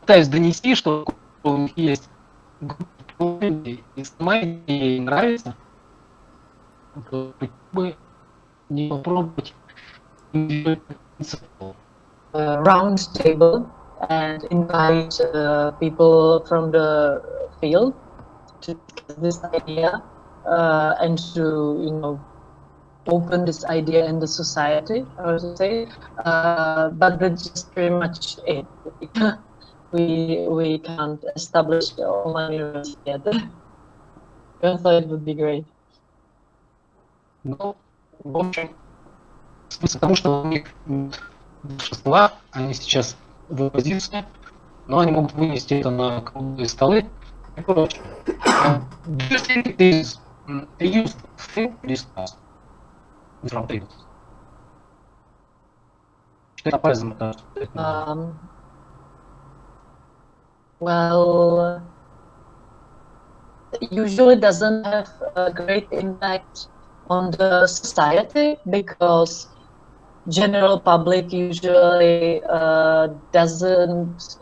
Speaker 2: Пытаюсь донести, что у них есть группа, и сама ей нравится, то почему бы не попробовать
Speaker 1: round table and invite people from the field to discuss this idea and to, you know, open this idea in the society, I would say. But that's just pretty much it. we can't establish online university yet. I thought it would be great.
Speaker 2: Ну, в общем, смысл в том, что у них большинства, они сейчас в оппозиции, но они могут вынести это на круглые столы и прочее. Do you think it is a useful thing to discuss with roundtables? Что это полезно, да?
Speaker 1: Well, usually doesn't have a great impact on the society because general public usually doesn't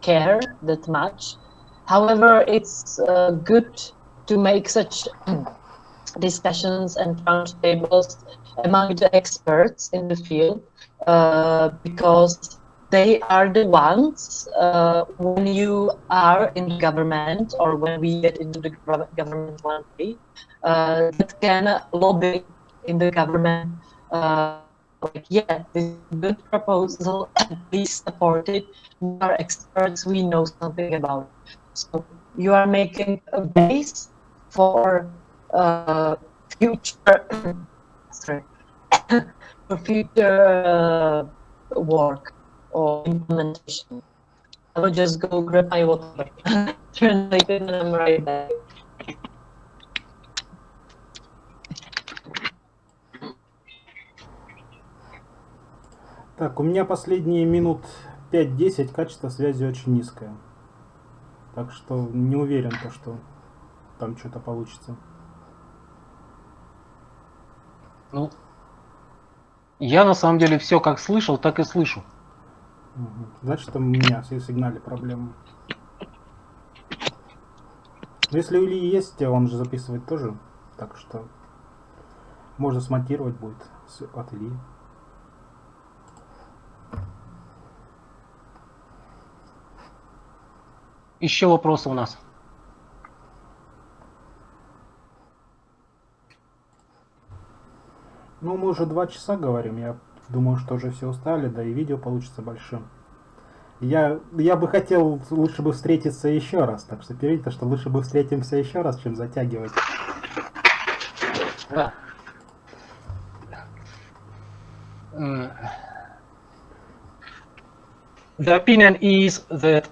Speaker 1: care that much. However, it's good to make such discussions and roundtables among the experts in the field because they are the ones when you are in the government or when we get into the government one day that can lobby in the government like, yeah, this is a good proposal, please support it. We are experts, we know something about it. So you are making a base for future for future work or implementation. I will just go grab my water, translate it, and I'm right back.
Speaker 3: Так, у меня последние минут 5-10 качество связи очень низкое. Так что не уверен, что там что-то получится.
Speaker 2: Ну, я на самом деле все как слышал, так и слышу.
Speaker 3: Значит, у меня в сигнале проблемы. Но если у Ильи есть, он же записывает тоже. Так что можно смонтировать будет от Ильи.
Speaker 2: Еще вопросы у нас?
Speaker 3: Ну, мы уже 2 часа говорим. Я думаю, что уже все устали, да и видео получится большим. Я бы хотел лучше бы встретиться еще раз. Так что перейдите, что лучше бы встретимся еще раз, чем затягивать.
Speaker 2: Да. The opinion is that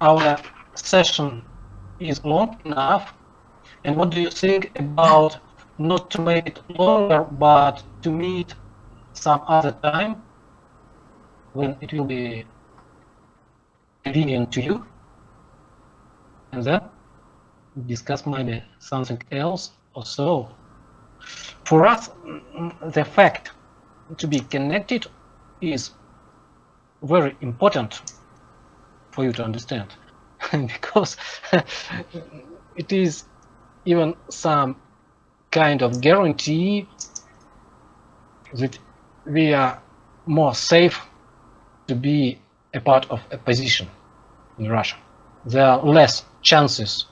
Speaker 2: our session is long enough, and what do you think about not to make it longer, but to meet some other time when it will be convenient to you, and then discuss maybe something else or so. For us, the fact to be connected is very important for you to understand, because it is even some kind of guarantee that we are more safe to be a part of opposition in Russia. There are less chances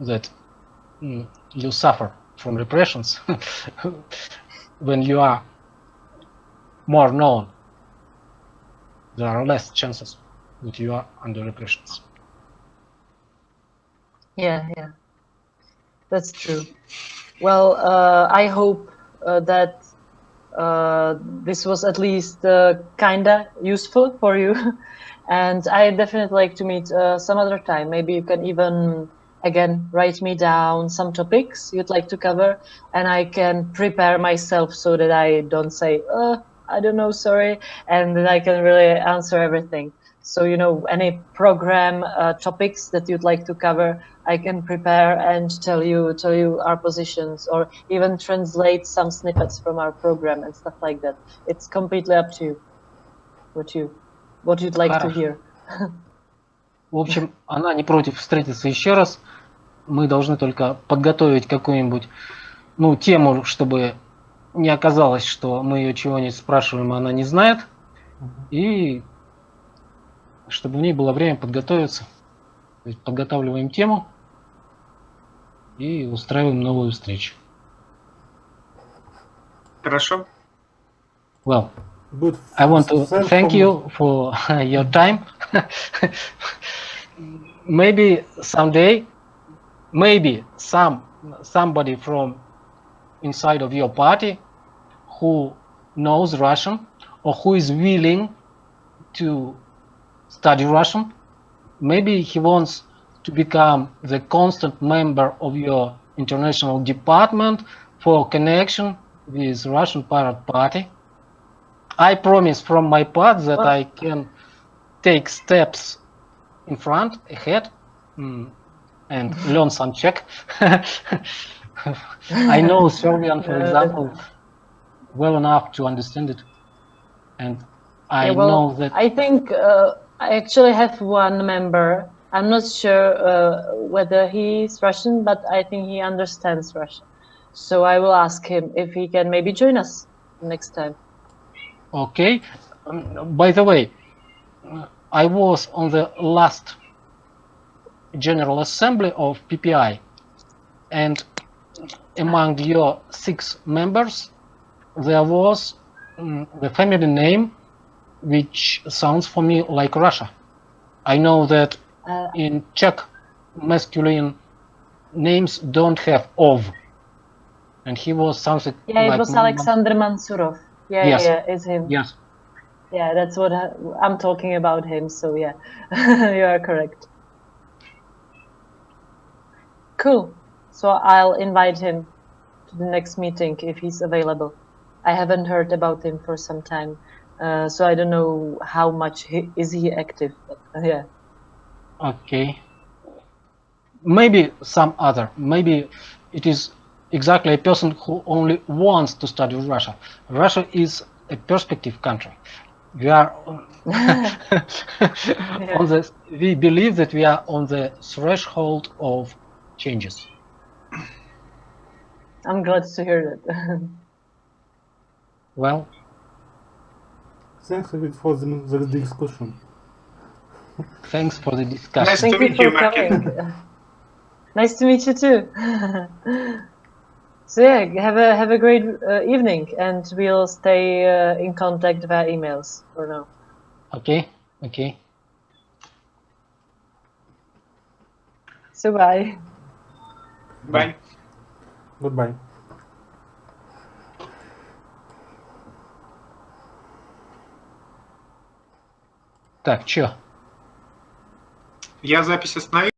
Speaker 2: that you suffer from repressions when you are more known. There are less chances that you are under repressions.
Speaker 1: Yeah, that's true. Well, I hope that this was at least kinda useful for you, and I definitely like to meet some other time. Maybe you can even again write me down some topics you'd like to cover, and I can prepare myself so that I don't say, I don't know, sorry, and then I can really answer everything. So, you know, any program topics that you'd like to cover, I can prepare and tell you our positions, or even translate some snippets from our program and stuff like that. It's completely up to you. What you'd like to hear.
Speaker 2: В общем, она не против встретиться еще раз. Мы должны только подготовить какую-нибудь, тему, чтобы не оказалось, что мы ее чего-нибудь спрашиваем, а она не знает. И чтобы в ней было время подготовиться. То есть подготавливаем тему и устраиваем новую встречу.
Speaker 4: Хорошо.
Speaker 2: Well, I want to thank you for your time. Maybe someday, maybe somebody from inside of your party who knows Russian or who is willing to study Russian, maybe he wants to become the constant member of your international department for connection with Russian Pirate Party. I promise from my part that I can take steps in front, ahead, and learn some Czech. I know Serbian, for example, well enough to understand it. And I know that...
Speaker 1: I think I actually have one member. I'm not sure whether he's Russian, but I think he understands Russian. So I will ask him if he can maybe join us next time.
Speaker 2: Okay. By the way, I was on the last General Assembly of PPI, and among your 6 members, there was the family name which sounds for me like Russia. I know that in Czech masculine names don't have ov, and he was something
Speaker 1: like... it was Alexander Mansurov.
Speaker 2: Yes.
Speaker 1: Yeah, it's him.
Speaker 2: Yes.
Speaker 1: Yeah, that's what I'm talking about him, so yeah, you are correct. Cool. So I'll invite him to the next meeting if he's available. I haven't heard about him for some time, so I don't know how much is he active, but yeah.
Speaker 2: Okay. Maybe some other. Maybe it is exactly a person who only wants to study Russia. Russia is a perspective country. We are we believe that we are on the threshold of changes.
Speaker 1: I'm glad to hear that.
Speaker 2: Well,
Speaker 3: thanks for the discussion.
Speaker 2: Thanks for the discussion.
Speaker 4: Nice to meet you, Martin.
Speaker 1: Nice to meet you too. So yeah, have a great evening, and we'll stay in contact via emails for now.
Speaker 2: Okay. Okay.
Speaker 1: So bye.
Speaker 4: Bye.
Speaker 3: Goodbye.
Speaker 2: Так, чё?
Speaker 4: Я запись остановил.